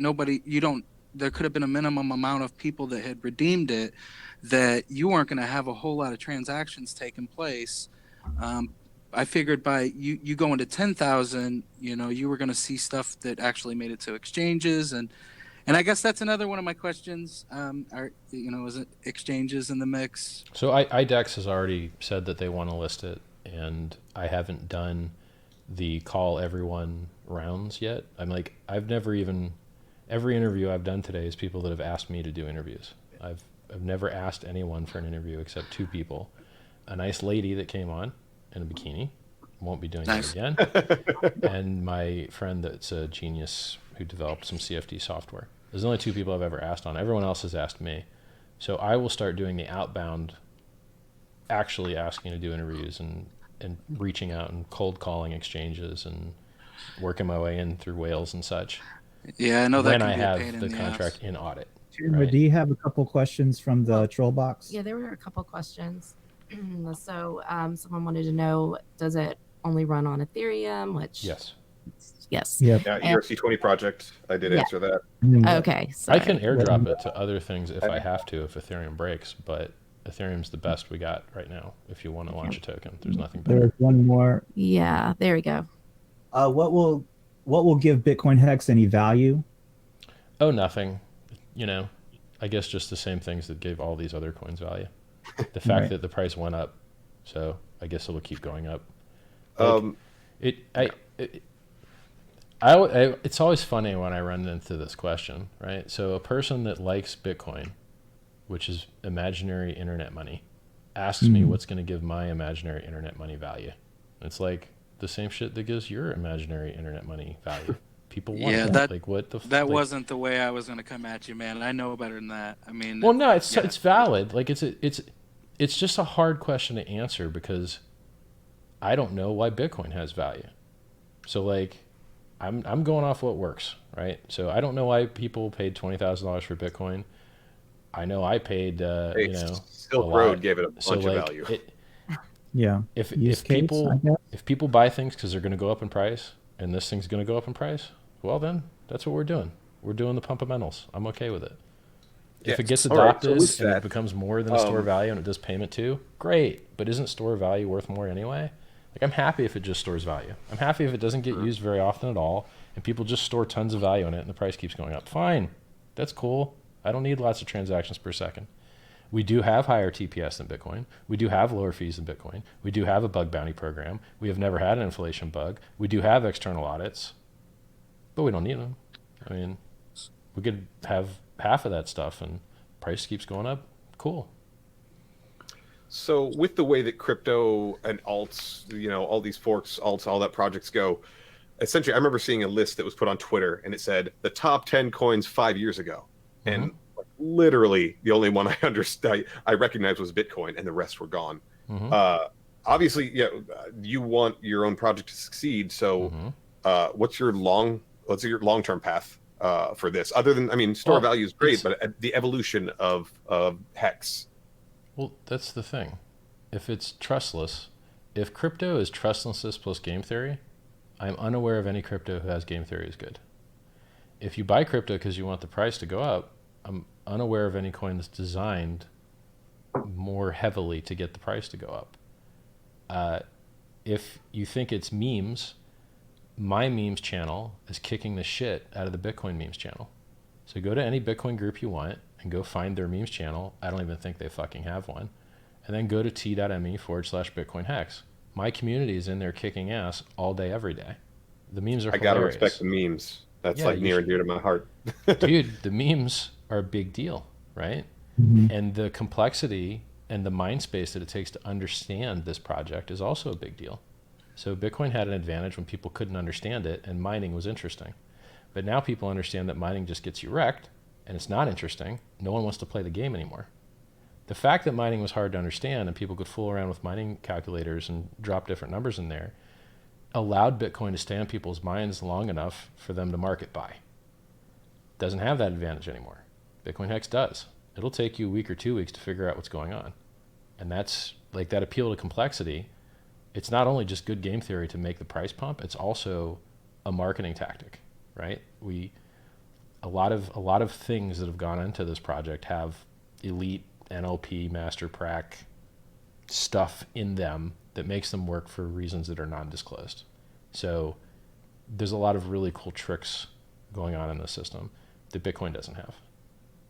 there could have been a minimum amount of people that had redeemed it, that you weren't going to have a whole lot of transactions taking place. I figured by you going to 10,000, you were going to see stuff that actually made it to exchanges. And I guess that's another one of my questions. Is it exchanges in the mix? So IDEX has already said that they want to list it, and I haven't done the call everyone rounds yet. Every interview I've done today is people that have asked me to do interviews. I've never asked anyone for an interview except 2 people. A nice lady that came on in a bikini, won't be doing that again, and my friend that's a genius who developed some CFD software. There's only 2 people I've ever asked on. Everyone else has asked me. So I will start doing the outbound, actually asking to do interviews and reaching out and cold calling exchanges and working my way in through whales and such. Yeah, I know that when can I be a have pain in the the contract ass. in audit. Right. Do you have a couple questions from the troll box? Yeah, there were a couple questions. So someone wanted to know, does it only run on Ethereum? Which Yes. Yes. Yep. Yeah, ERC20 project. I did answer that. Okay. I can airdrop it to other things if I have to, if Ethereum breaks, but Ethereum's the best we got right now. If you want to launch a token, there's nothing better. There's one more. Yeah, there we go. What will give BitcoinHEX any value? Oh, nothing. I guess just the same things that gave all these other coins value. The fact that the price went up, so I guess it'll keep going up. It's always funny when I run into this question, right? So a person that likes Bitcoin, which is imaginary internet money, asks me what's going to give my imaginary internet money value. It's like the same shit that gives your imaginary internet money value. People want that. Like what the that wasn't the way I was going to come at you, man. I know better than that. I mean, well, no, it's valid. Like it's just a hard question to answer because I don't know why Bitcoin has value. So like, I'm going off what works, right? So I don't know why people paid $20,000 for Bitcoin. I know I paid, Silk Road gave it a bunch of value. If people buy things because they're going to go up in price, and this thing's going to go up in price, well then that's what we're doing. We're doing the pumpamentals. I'm okay with it. If it gets adopted and it becomes more than a store value and it does payment too, great. But isn't store value worth more anyway? Like I'm happy if it just stores value. I'm happy if it doesn't get used very often at all and people just store tons of value in it and the price keeps going up. Fine. That's cool. I don't need lots of transactions per second. We do have higher TPS than Bitcoin. We do have lower fees than Bitcoin. We do have a bug bounty program. We have never had an inflation bug. We do have external audits, but we don't need them. I mean, we could have half of that stuff and price keeps going up. Cool. So with the way that crypto and alts, all these forks, alts, all that projects go, essentially, I remember seeing a list that was put on Twitter and it said the top 10 coins 5 years ago. And literally the only one I recognized was Bitcoin and the rest were gone. Obviously, you want your own project to succeed. So what's your long-term path for this? Other than, store value is great, but the evolution of Hex. Well, that's the thing. If it's trustless, if crypto is trustlessness plus game theory, I'm unaware of any crypto who has game theory as good. If you buy crypto because you want the price to go up, I'm unaware of any coin that's designed more heavily to get the price to go up. If you think it's memes, my memes channel is kicking the shit out of the Bitcoin memes channel. So go to any Bitcoin group you want and go find their memes channel. I don't even think they fucking have one. And then go to t.me/BitcoinHEX. My community is in there kicking ass all day, every day. The memes are hilarious. I gotta respect the memes. That's like near and dear to my heart. Dude, the memes are a big deal, right? And the complexity and the mind space that it takes to understand this project is also a big deal. So Bitcoin had an advantage when people couldn't understand it and mining was interesting. But now people understand that mining just gets you wrecked and it's not interesting. No one wants to play the game anymore. The fact that mining was hard to understand and people could fool around with mining calculators and drop different numbers in there allowed Bitcoin to stay on people's minds long enough for them to market buy. Doesn't have that advantage anymore. BitcoinHEX does. It'll take you a week or 2 weeks to figure out what's going on. And that's like that appeal to complexity. It's not only just good game theory to make the price pump, it's also a marketing tactic, right? A lot of things that have gone into this project have elite NLP, master prac stuff in them that makes them work for reasons that are non-disclosed. So there's a lot of really cool tricks going on in the system that Bitcoin doesn't have.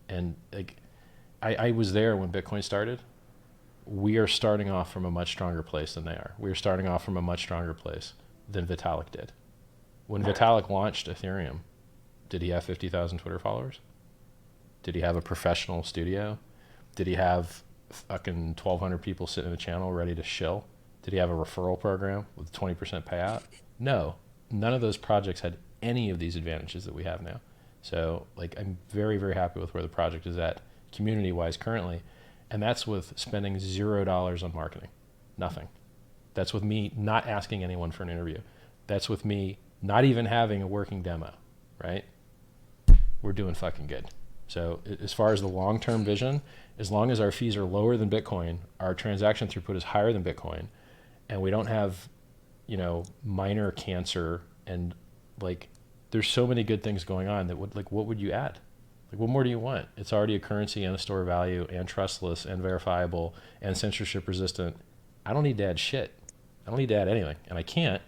And like, I was there when Bitcoin started. We are starting off from a much stronger place than they are. We are starting off from a much stronger place than Vitalik did. When Vitalik launched Ethereum, did he have 50,000 Twitter followers? Did he have a professional studio? Did he have fucking 1,200 people sitting in the channel ready to shill? Did he have a referral program with a 20% payout? No, none of those projects had any of these advantages that we have now. So like, I'm very, very happy with where the project is at community-wise currently. And that's with spending $0 on marketing, nothing. That's with me not asking anyone for an interview. That's with me not even having a working demo, right? We're doing fucking good. So as far as the long-term vision, as long as our fees are lower than Bitcoin, our transaction throughput is higher than Bitcoin, and we don't have, minor cancer and like, there's so many good things going on that would like, what would you add? Like, what more do you want? It's already a currency and a store of value and trustless and verifiable and censorship resistant. I don't need to add shit. I don't need to add anything. And I can't.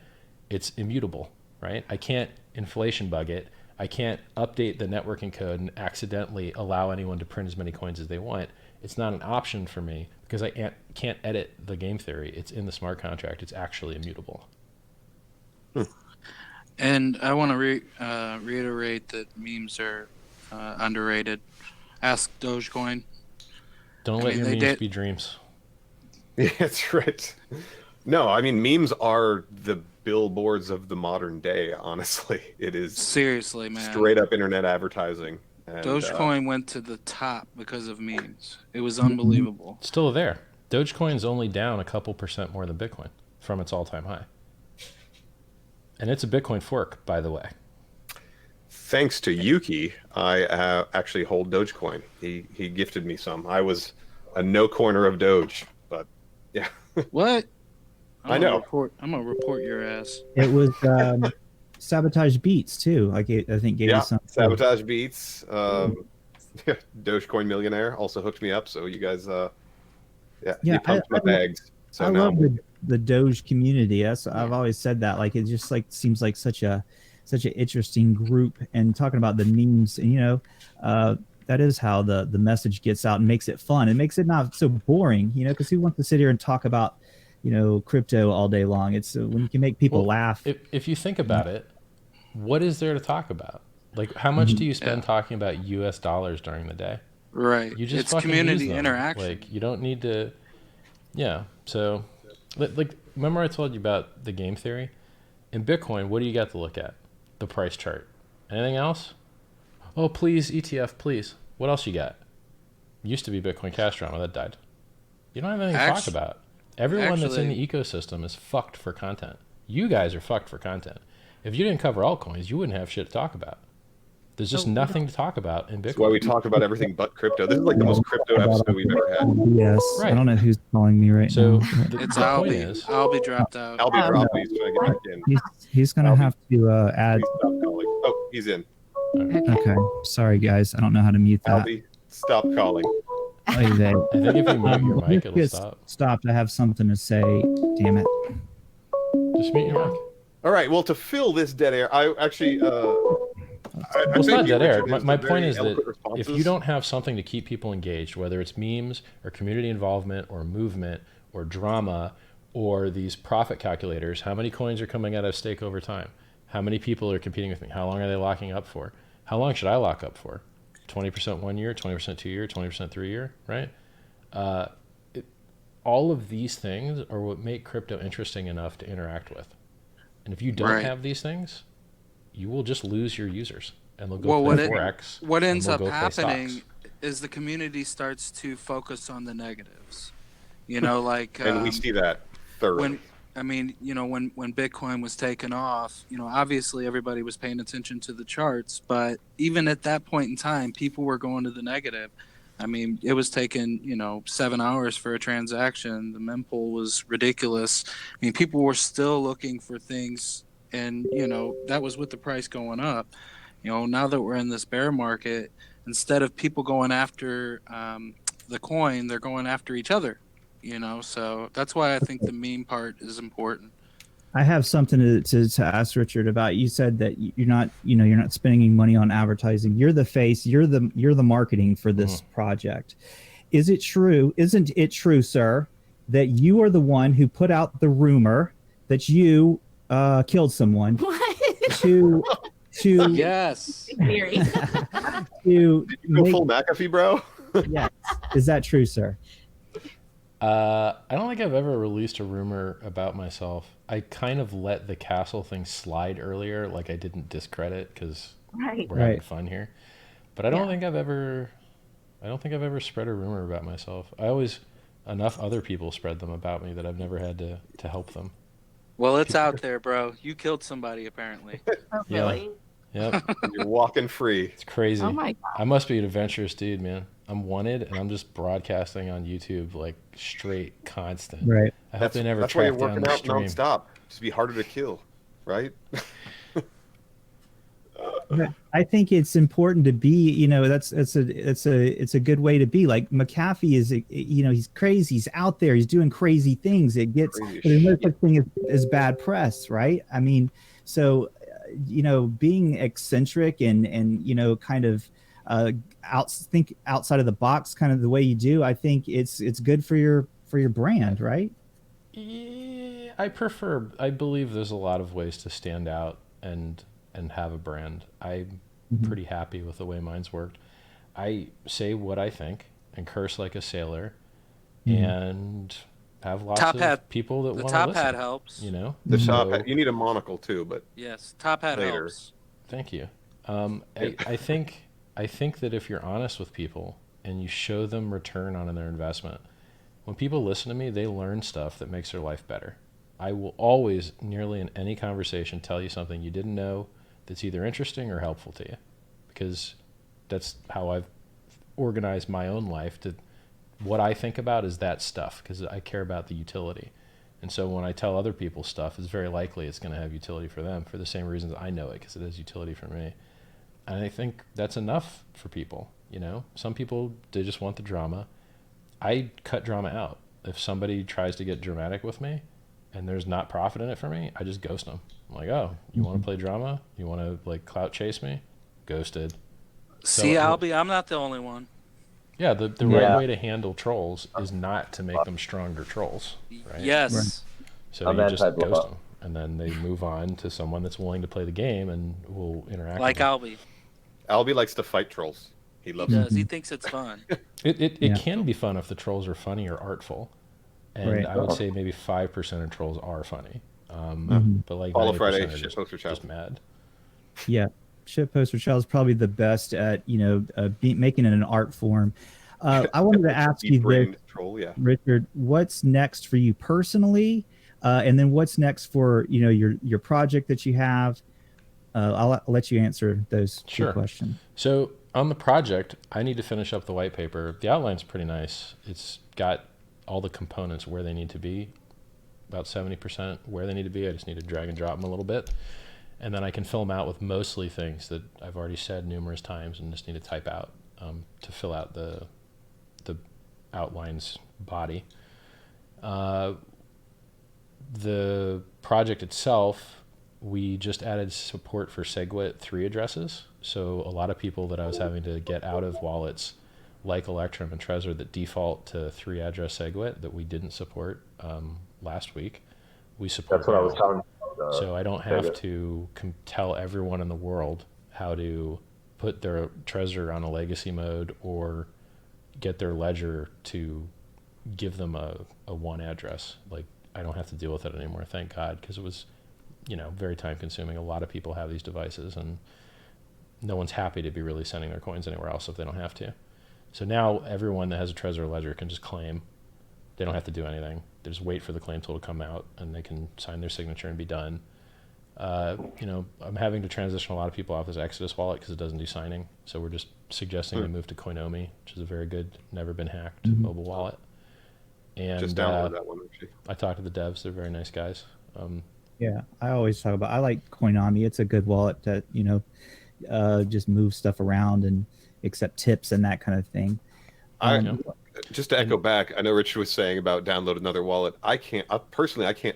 It's immutable, right? I can't inflation bug it. I can't update the networking code and accidentally allow anyone to print as many coins as they want. It's not an option for me because I can't edit the game theory. It's in the smart contract. It's actually immutable. And I want to reiterate that memes are underrated. Ask Dogecoin. Don't let your memes be dreams. Yeah, that's right. No, I mean, memes are the billboards of the modern day, honestly. It is seriously, man. Straight up internet advertising. And, Dogecoin went to the top because of memes. It was unbelievable. It's still there. Dogecoin's only down a couple % more than Bitcoin from its all-time high. And it's a Bitcoin fork, by the way. Thanks to Yuki, I actually hold Dogecoin. He gifted me some. I was a no corner of Doge, but yeah. What? I know. I'm gonna report your ass. It was Sabotage Beats too. I think gave you some. Sabotage Beats. Dogecoin Millionaire also hooked me up. So you guys, you pumped my bags. So I love the Doge community. I've always said that. Like, it just like seems like such an interesting group. And talking about the memes, and that is how the message gets out and makes it fun. It makes it not so boring, because who wants to sit here and talk about crypto all day long? It's when you can make people laugh. If you think about it, what is there to talk about? Like, how much do you spend talking about US dollars during the day? Right. You just it's community interaction. Like, you don't need to. Yeah. So, like, remember I told you about the game theory? In Bitcoin, what do you got to look at? The price chart. Anything else? Oh, please, ETF, please. What else you got? Used to be Bitcoin Cash Drama. That died. You don't have anything to talk about. Everyone that's in the ecosystem is fucked for content. You guys are fucked for content. If you didn't cover altcoins, you wouldn't have shit to talk about. There's just nothing to talk about in Bitcoin. That's why we talk about everything but crypto. This is like the most crypto episode we've ever had. Yes. Right. I don't know who's calling me right now. It's Albie. Albie dropped out. Albie dropped. He's trying to get back in. He's going to have to add. Please stop calling. Oh, he's in. Okay. Sorry, guys. I don't know how to mute that. Albie, stop calling. I think if you mute your mic, it'll stop. Stop. I have something to say. Damn it. Just mute your mic. All right. Well, to fill this dead air, I actually Well, it's not dead air. My Very point is that eloquent if responses. you don't have something to keep people engaged, whether it's memes or community involvement or movement or drama or these profit calculators, how many coins are coming out of stake over time? How many people are competing with me? How long are they locking up for? How long should I lock up for? 20% 1 year, 20% 2 year, 20% 3 year, right? All of these things are what make crypto interesting enough to interact with. And if you don't Right. have these things, you will just lose your users and they'll go Well, play Forex. what and ends they'll up go play happening stocks. is the community starts to focus on the negatives. You know, like And we see that thoroughly. when I mean, you know, when Bitcoin was taken off, you know, obviously everybody was paying attention to the charts, but even at that point in time, people were going to the negative. I mean, it was taking, you know, 7 hours for a transaction. The mempool was ridiculous. I mean, people were still looking for things, and you know, that was with the price going up. You know, now that we're in this bear market, instead of people going after the coin, they're going after each other. You know, so that's why I think the meme part is important. I have something to ask Richard about. You said that you're not, you're not spending any money on advertising. You're the face. You're the marketing for this project. Is it true? Isn't it true, sir, that you are the one who put out the rumor that you killed someone to Yes. Theory. to Did you go full McAfee, bro? Yes. Is that true, sir? I don't think I've ever released a rumor about myself. I kind of let the castle thing slide earlier, like I didn't discredit because Right. we're having Right. fun here. But I don't think I've ever spread a rumor about myself. Enough other people spread them about me that I've never had to help them. Well, it's out there, bro. You killed somebody, apparently. Oh, Yeah. really? Yep, You're walking free. it's crazy. Oh my god. I must be an adventurous dude, man. I'm wanted, and I'm just broadcasting on YouTube like straight, constant. Right. I hope they never That's why you're track down working the out stream. nonstop. Just be harder to kill, right? I think it's important to be, it's a good way to be. Like McAfee is, he's crazy. He's out there. He's doing crazy things. It gets, Crazy there's no shit. such thing as bad press, right? I mean, so, being eccentric and kind of think outside of the box, kind of the way you do, I think it's good for your brand, right? Yeah, I believe there's a lot of ways to stand out and have a brand. I'm pretty happy with the way mine's worked. I say what I think and curse like a sailor and have lots Top of hat. people that The want to top listen. hat helps. The So- top hat. You need a monocle too, but Yes, top hat Later. helps. Thank you. I think that if you're honest with people and you show them return on their investment, when people listen to me, they learn stuff that makes their life better. I will always, nearly in any conversation, tell you something you didn't know that's either interesting or helpful to you, because that's how I've organized my own life. What I think about is that stuff, because I care about the utility. And so when I tell other people stuff, it's very likely it's going to have utility for them for the same reasons I know it, because it has utility for me. And I think that's enough for people. Some people, they just want the drama. I cut drama out. If somebody tries to get dramatic with me and there's not profit in it for me, I just ghost them. I'm like, oh, you want to play drama? You want to like clout chase me? Ghosted. See, So- Albie, I'm not the only one. Yeah, the right way to handle trolls is not to make them stronger trolls, right? Yes. Right. So I'm you just anti-blow ghost up. them, and then they move on to someone that's willing to play the game and will interact. Like with Albie. Albie likes to fight trolls. He He loves it. does. He thinks it's fun. It Yeah. can be fun if the trolls are funny or artful, and Right. I would say maybe 5% of trolls are funny, but like Follow 90% Friday, are shit poster child. just mad. Yeah, shitposter child is probably the best at making it an art form. I wanted to ask you this, Deep-brained troll, yeah. Richard. What's next for you personally, and then what's next for your project that you have? I'll let you answer those two Sure. questions. So on the project, I need to finish up the white paper. The outline's pretty nice. It's got all the components where they need to be, about 70% where they need to be. I just need to drag and drop them a little bit. And then I can fill them out with mostly things that I've already said numerous times and just need to type out to fill out the outlines body. The project itself, we just added support for SegWit 3 addresses. So a lot of people that I was having to get out of wallets like Electrum and Trezor that default to 3 address SegWit that we didn't support last week, we support. That's what I was now. telling. So I don't have to tell everyone in the world how to put their Trezor on a legacy mode or get their ledger to give them a one address. Like, I don't have to deal with it anymore, thank God, because it was, very time consuming. A lot of people have these devices and no one's happy to be really sending their coins anywhere else if they don't have to. So now everyone that has a Trezor ledger can just claim. They don't have to do anything. They just wait for the claim tool to come out and they can sign their signature and be done. I'm having to transition a lot of people off this Exodus wallet because it doesn't do signing. So we're just suggesting they move to Coinomi, which is a very good, never been hacked mobile wallet. And just download that one, actually. I talked to the devs. They're very nice guys. Yeah, I always talk about, I like Coinomi. It's a good wallet that, just move stuff around and accept tips and that kind of thing. Just to echo back, I know Richard was saying about download another wallet. I can't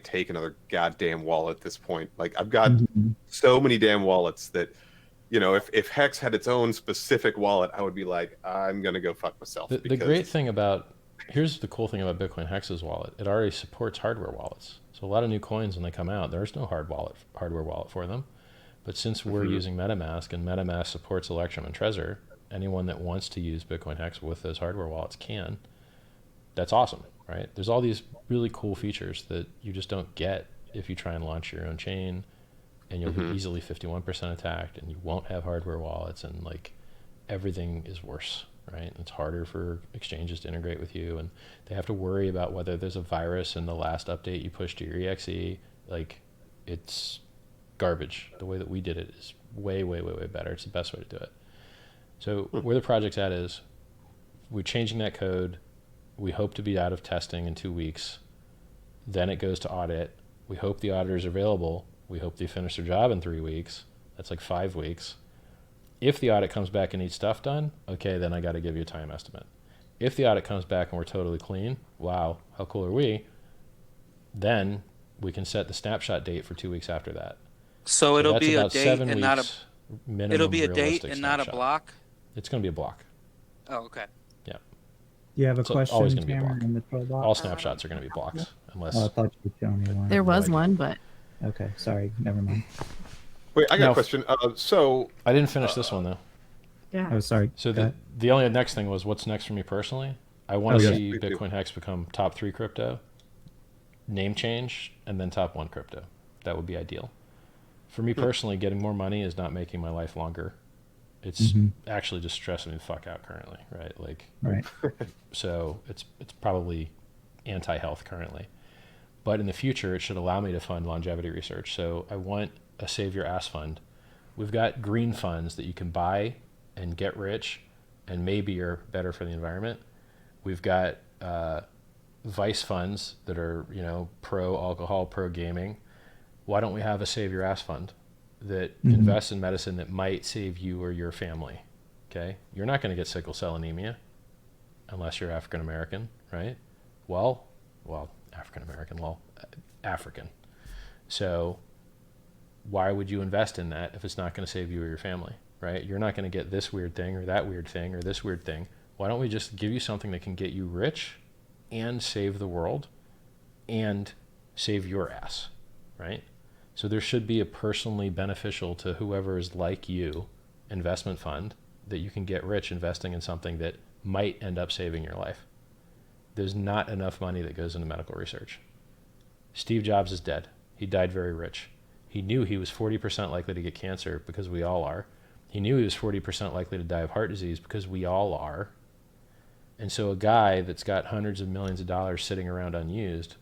take another goddamn wallet at this point. Like, I've got so many damn wallets that, if Hex had its own specific wallet, I would be like, I'm going to go fuck myself. The great thing here's the cool thing about BitcoinHEX's wallet. It already supports hardware wallets. So a lot of new coins, when they come out, there's no hardware wallet for them. But since we're using MetaMask and MetaMask supports Electrum and Trezor, anyone that wants to use BitcoinHEX with those hardware wallets can. That's awesome, right? There's all these really cool features that you just don't get if you try and launch your own chain, and you'll be easily 51% attacked, and you won't have hardware wallets, and like everything is worse, right? It's harder for exchanges to integrate with you, and they have to worry about whether there's a virus in the last update you pushed to your exe. Like, it's garbage. The way that we did it is way, way, way, way better. It's the best way to do it. So where the project's at is we're changing that code. We hope to be out of testing in 2 weeks. Then it goes to audit. We hope the auditors are available. We hope they finish their job in 3 weeks. That's like 5 weeks. If the audit comes back and needs stuff done, okay, then I got to give you a time estimate. If the audit comes back and we're totally clean, wow, how cool are we? Then we can set the snapshot date for 2 weeks after that. So it'll be a date and not a minimum. It'll be a date and snapshot. not a block. It's going to be a block. Oh, okay. Yeah. You have a It's question, always going to be a Cameron, block. in the pro block? All snapshots are going to be blocks, unless. Oh, I thought you were showing me one. There was one, but Okay, sorry, never mind. Wait, I got No. a question. So I didn't finish this one though. yeah. Oh, sorry. So Go the only next thing was what's next for me personally. I want to Oh, yeah. see Me too. BitcoinHEX become top 3 crypto, name change, and then top 1 crypto. That would be ideal. For me personally, getting more money is not making my life longer. It's actually just stressing me the fuck out currently, right? Like, right. so it's probably anti-health currently. But in the future, it should allow me to fund longevity research. So I want a Save Your Ass fund. We've got green funds that you can buy and get rich, and maybe are better for the environment. We've got vice funds that are, pro alcohol, pro gaming. Why don't we have a Save Your Ass fund that invests in medicine that might save you or your family? Okay, you're not going to get sickle cell anemia unless you're African American, right? Well, African American, African. So why would you invest in that if it's not going to save you or your family, right? You're not going to get this weird thing or that weird thing or this weird thing. Why don't we just give you something that can get you rich and save the world and save your ass, right? So there should be a personally beneficial to whoever is like you investment fund that you can get rich investing in something that might end up saving your life. There's not enough money that goes into medical research. Steve Jobs is dead. He died very rich. He knew he was 40% likely to get cancer because we all are. He knew he was 40% likely to die of heart disease because we all are. And so a guy that's got hundreds of millions of dollars sitting around unused,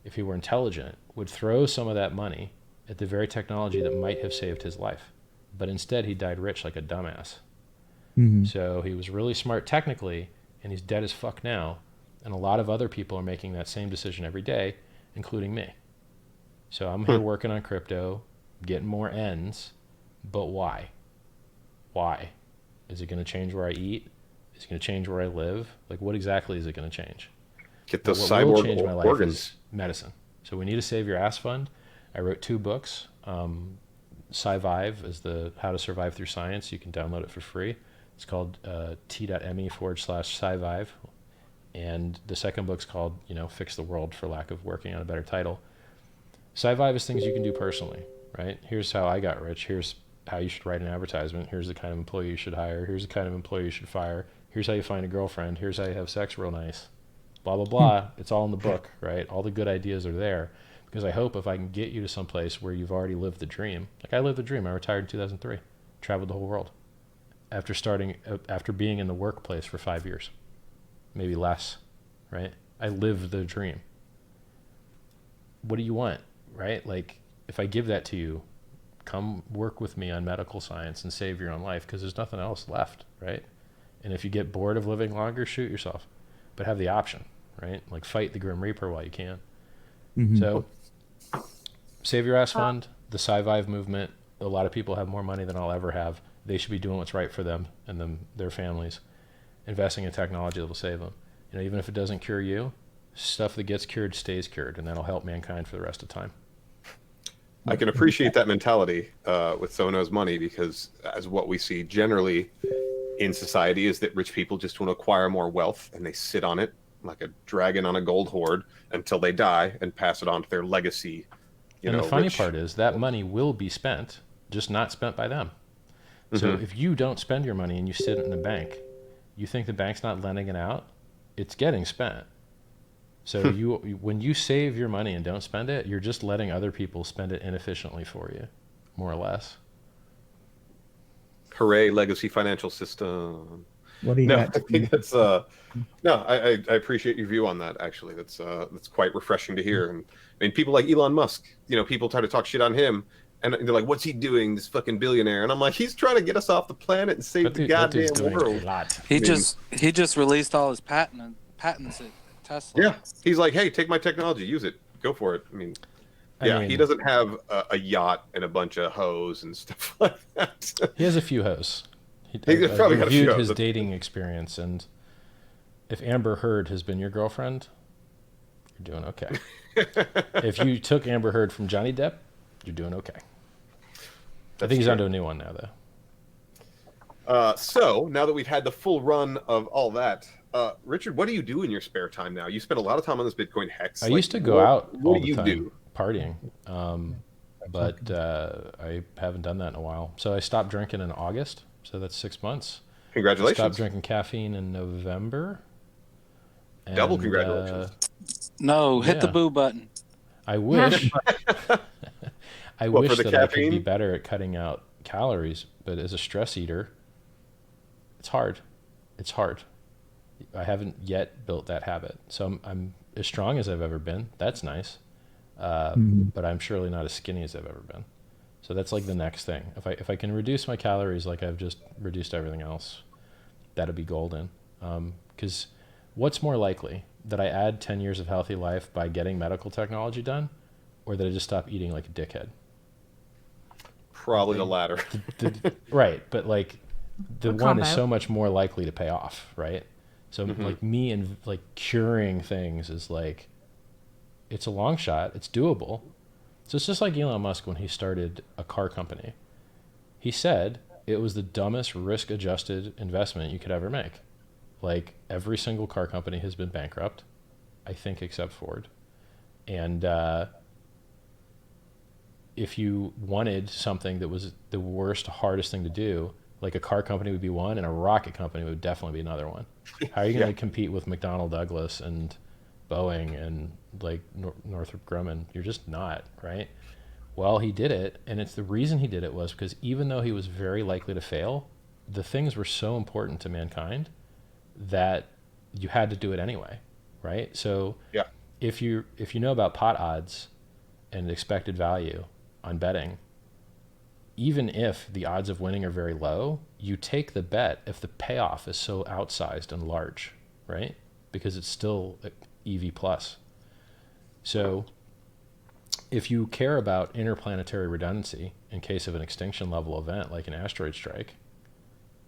if he were intelligent, would throw some of that money at the very technology that might have saved his life. But instead, he died rich like a dumbass. So he was really smart technically, and he's dead as fuck now. And a lot of other people are making that same decision every day, including me. So I'm here working on crypto, getting more ends, but why? Why? Is it going to change where I eat? Is it going to change where I live? Like, what exactly is it going to change? get those what will cyborg change my life organs. is medicine. So we need a Save Your Ass fund. I wrote 2 books. SciVive is the How to Survive Through Science. You can download it for free. It's called t.me/SciVive. And the second book's called, Fix the World, for lack of working on a better title. SciVive is things you can do personally, right? Here's how I got rich. Here's how you should write an advertisement. Here's the kind of employee you should hire. Here's the kind of employee you should fire. Here's how you find a girlfriend. Here's how you have sex real nice. Blah, blah, blah. It's all in the book, right? All the good ideas are there, because I hope if I can get you to some place where you've already lived the dream. Like I lived the dream. I retired in 2003, traveled the whole world after being in the workplace for 5 years, maybe less, right? I lived the dream. What do you want, right? Like if I give that to you, come work with me on medical science and save your own life, because there's nothing else left, right? And if you get bored of living longer, shoot yourself, but have the option, right? Like fight the Grim Reaper while you can. So Save Your Ass Fund, the SciVive movement, a lot of people have more money than I'll ever have. They should be doing what's right for them and their families, investing in technology that will save them. Even if it doesn't cure you, stuff that gets cured stays cured, and that'll help mankind for the rest of time. I can appreciate that mentality with Sono's money, because as what we see generally in society is that rich people just want to acquire more wealth, and they sit on it like a dragon on a gold hoard until they die and pass it on to their legacy. And the funny part is that money will be spent, just not spent by them. So if you don't spend your money and you sit it in the bank, you think the bank's not lending it out? It's getting spent. So when you save your money and don't spend it, you're just letting other people spend it inefficiently for you, more or less. Hooray, legacy financial system. What do you got? I think that's I appreciate your view on that. Actually, that's quite refreshing to hear. And I mean, people like Elon Musk, people try to talk shit on him, and they're like, "What's he doing? This fucking billionaire?" And I'm like, "He's trying to get us off the planet and save the goddamn world." He just released all his patents at Tesla. Yeah, he's like, "Hey, take my technology, use it, go for it." I mean, he doesn't have a yacht and a bunch of hoes and stuff like that. He has a few hoes. He's probably got a few reviewed hoes. his dating experience, and if Amber Heard has been your girlfriend, you're doing okay. If you took Amber Heard from Johnny Depp, you're doing okay. I think he's onto a new one now, though. So now that we've had the full run of all that, Richard, what do you do in your spare time now? You spend a lot of time on this BitcoinHEX. I used to go out all what the do you time do? partying, but I haven't done that in a while. So I stopped drinking in August, so that's 6 months. Congratulations. I stopped drinking caffeine in November. Double congratulations. No, hit the boo button. I wish. I wish for the that I could be caffeine? better at cutting out calories, but as a stress eater, it's hard. It's hard. I haven't yet built that habit. So I'm as strong as I've ever been. That's nice. But I'm surely not as skinny as I've ever been. So that's like the next thing. If I can reduce my calories like I've just reduced everything else, that'd be golden. Because what's more likely, that I add 10 years of healthy life by getting medical technology done, or that I just stop eating like a dickhead? Probably the latter. Right, but like the one is combo. so much more likely to pay off, right? So like me and like curing things is like, it's a long shot, it's doable. So it's just like Elon Musk when he started a car company. He said it was the dumbest risk-adjusted investment you could ever make. Like every single car company has been bankrupt, I think, except Ford. And if you wanted something that was the worst, hardest thing to do, like a car company would be one and a rocket company would definitely be another one. How are you going to compete with McDonnell Douglas and Boeing and like Northrop Grumman? You're just not, right? Well, he did it, and it's the reason he did it was because even though he was very likely to fail, the things were so important to mankind that you had to do it anyway, right? So if you know about pot odds and expected value on betting, even if the odds of winning are very low, you take the bet if the payoff is so outsized and large, right? Because it's still EV plus. So if you care about interplanetary redundancy in case of an extinction level event like an asteroid strike,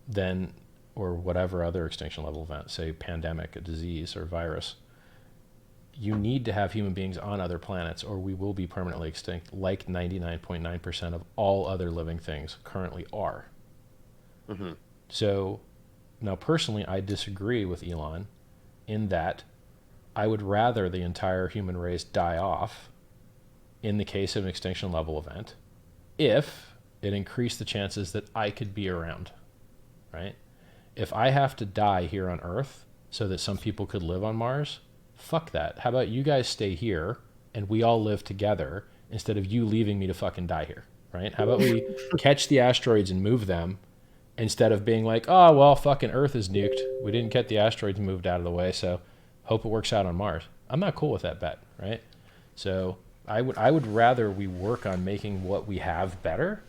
then, or whatever other extinction level event, say pandemic, a disease or virus, you need to have human beings on other planets or we will be permanently extinct, like 99.9% of all other living things currently are. Mm-hmm. So now personally, I disagree with Elon in that I would rather the entire human race die off in the case of an extinction level event if it increased the chances that I could be around, right? If I have to die here on Earth so that some people could live on Mars, fuck that. How about you guys stay here and we all live together instead of you leaving me to fucking die here, right? How about we catch the asteroids and move them instead of being like, oh, well, fucking Earth is nuked. We didn't get the asteroids moved out of the way, so hope it works out on Mars. I'm not cool with that bet, right? So I would rather we work on making what we have better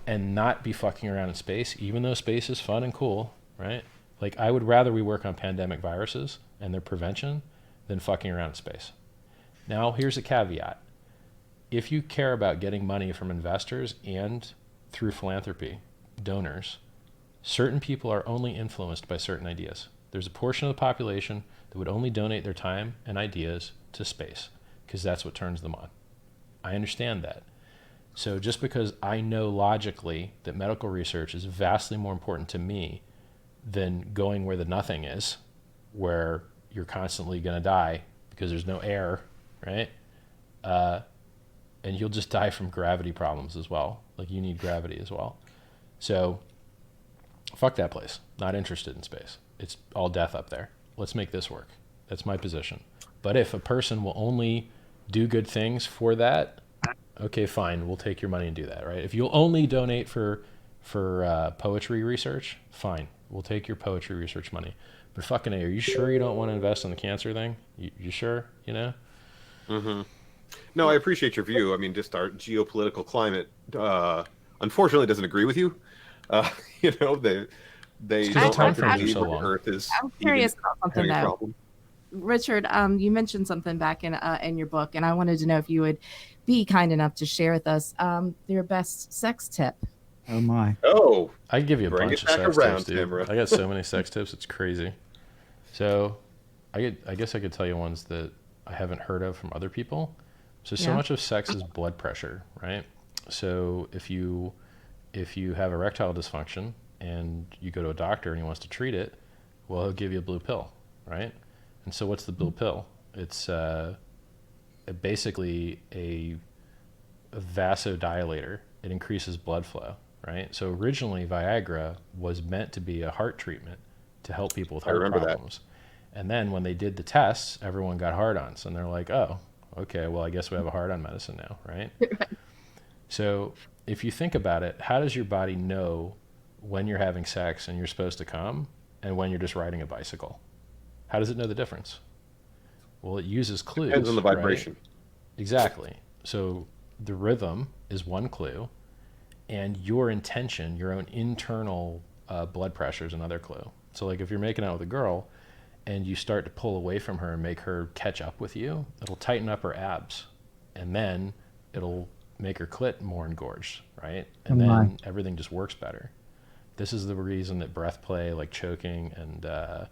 and not be fucking around in space, even though space is fun and cool, right? Like, I would rather we work on pandemic viruses and their prevention than fucking around in space. Now, here's a caveat. If you care about getting money from investors and through philanthropy, donors, certain people are only influenced by certain ideas. There's a portion of the population that would only donate their time and ideas to space because that's what turns them on. I understand that. So just because I know logically that medical research is vastly more important to me than going where the nothing is, where you're constantly going to die because there's no air, right? And you'll just die from gravity problems as well. Like, you need gravity as well. So fuck that place. Not interested in space. It's all death up there. Let's make this work. That's my position. But if a person will only do good things for that, okay, fine. We'll take your money and do that, right? If you'll only donate for poetry research, fine. We'll take your poetry research money. But fucking A, are you sure you don't want to invest in the cancer thing? You sure? You know? Mm-hmm. No, I appreciate your view. I mean, just our geopolitical climate, unfortunately, doesn't agree with you. You know, they don't time like to frames are believe so that long. Earth is I'm curious even about something having a though. problem. Richard, you mentioned something back in your book, and I wanted to know if you would be kind enough to share with us your best sex tip. Oh my. Oh, I can give you a bring bunch it of back sex around, tips, dude. Tamara. I got so many sex tips, it's crazy. So I guess I could tell you ones that I haven't heard of from other people. So much of sex is blood pressure, right? So if you have erectile dysfunction and you go to a doctor and he wants to treat it, well, he'll give you a blue pill, right? And so what's the blue pill? It's basically a vasodilator. It increases blood flow, right? So originally Viagra was meant to be a heart treatment to help people with heart problems. And then when they did the tests, everyone got hard-ons, and they're like, oh, okay, well, I guess we have a hard-on medicine now, right? So if you think about it, how does your body know when you're having sex and you're supposed to come and when you're just riding a bicycle? How does it know the difference? Well, it uses clues. Depends on the vibration. Right? Exactly. So the rhythm is one clue, and your intention, your own internal blood pressure is another clue. So like if you're making out with a girl and you start to pull away from her and make her catch up with you, it'll tighten up her abs, and then it'll make her clit more engorged, right? And then everything just works better. This is the reason that breath play, like choking and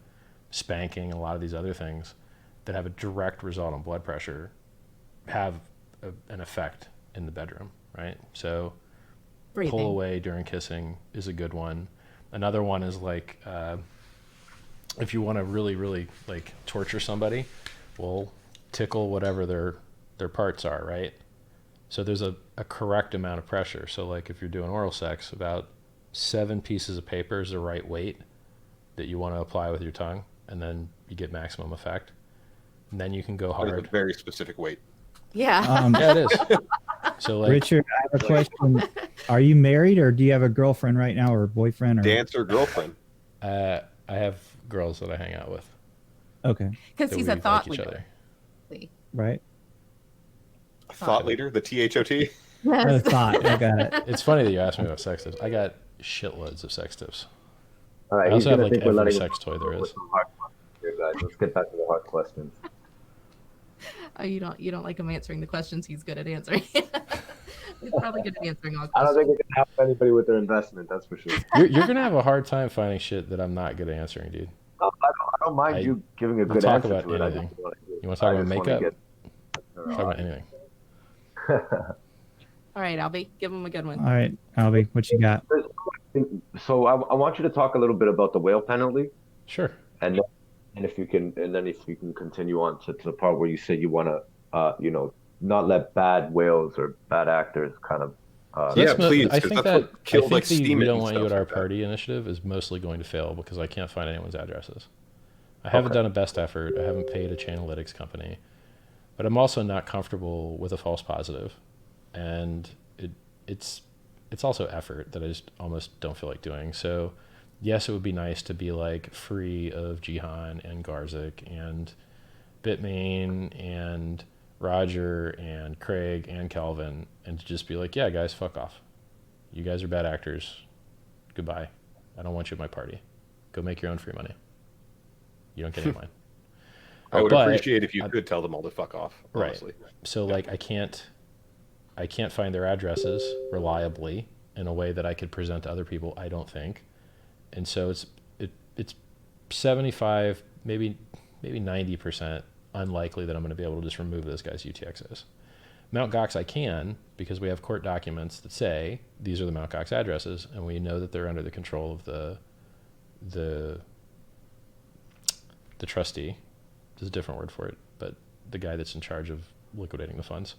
spanking and a lot of these other things that have a direct result on blood pressure have an effect in the bedroom, right? So Breathing. Pull away during kissing is a good one. Another one is like if you want to really, really like torture somebody, well, tickle whatever their parts are, right? So there's a correct amount of pressure. So like if you're doing oral sex, about 7 pieces of paper is the right weight that you want to apply with your tongue, and then you get maximum effect. And then you can go That is hard. a very specific weight. Yeah. Yeah, it is. So like, Richard, I have a question. Are you married, or do you have a girlfriend right now, or boyfriend? Or Dancer girlfriend. I have girls that I hang out with. Okay. Because that he's we a thought like each leader. other. Right. Thought leader, the THOT. I thought. I got it. It's funny that you asked me about sex tips. I got shitloads of sex tips. All right, I also have like think we're every letting sex toy there with is. some hard questions here, guys. Let's get back to the hard questions. Oh, you don't like him answering the questions he's good at answering. He's probably good at answering all I don't questions. think it can help anybody with their investment. That's for sure. You're gonna have a hard time finding shit that I'm not good at answering, dude. No, I don't mind I- you giving a we'll good talk answer about to it. I anything. just want to hear You want to talk about just wanna makeup? get- Talk about anything. All right, Albie, give him a good one. All right, Albie, what you got? So I want you to talk a little bit about the whale penalty, Sure. and then, if you can continue on to the part where you say you want to, not let bad whales or bad actors kind of. Yeah, please, I 'cause think that's what that killed, I think like, the Steam We It Don't and Want You at stuff Our like that. Party initiative is mostly going to fail because I can't find anyone's addresses. I haven't done a best effort. I haven't paid a Chainalytics company, but I'm also not comfortable with a false positive, and it's also effort that I just almost don't feel like doing. So, yes, it would be nice to be like free of Jihan and Garzik and Bitmain and Roger and Craig and Calvin, and to just be like, yeah, guys, fuck off. You guys are bad actors. Goodbye. I don't want you at my party. Go make your own free money. You don't get any of mine. I would But appreciate if you could tell them all to fuck off, honestly. Right. So like I can't find their addresses reliably in a way that I could present to other people, I don't think. And so it's 75, maybe 90% unlikely that I'm going to be able to just remove those guys' UTXOs. Mt. Gox I can, because we have court documents that say these are the Mt. Gox addresses, and we know that they're under the control of the trustee. There's a different word for it, but the guy that's in charge of liquidating the funds.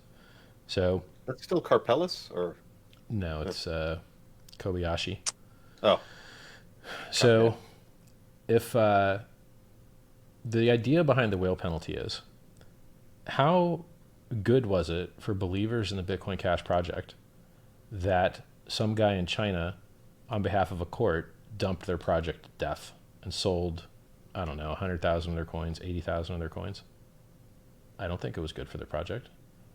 So That's still Carpellis, or no, it's Kobayashi. oh, So if the idea behind the whale penalty is, how good was it for believers in the Bitcoin Cash project that some guy in China, on behalf of a court, dumped their project to death and sold, I don't know, 100,000 of their coins, 80,000 of their coins? I don't think it was good for their project.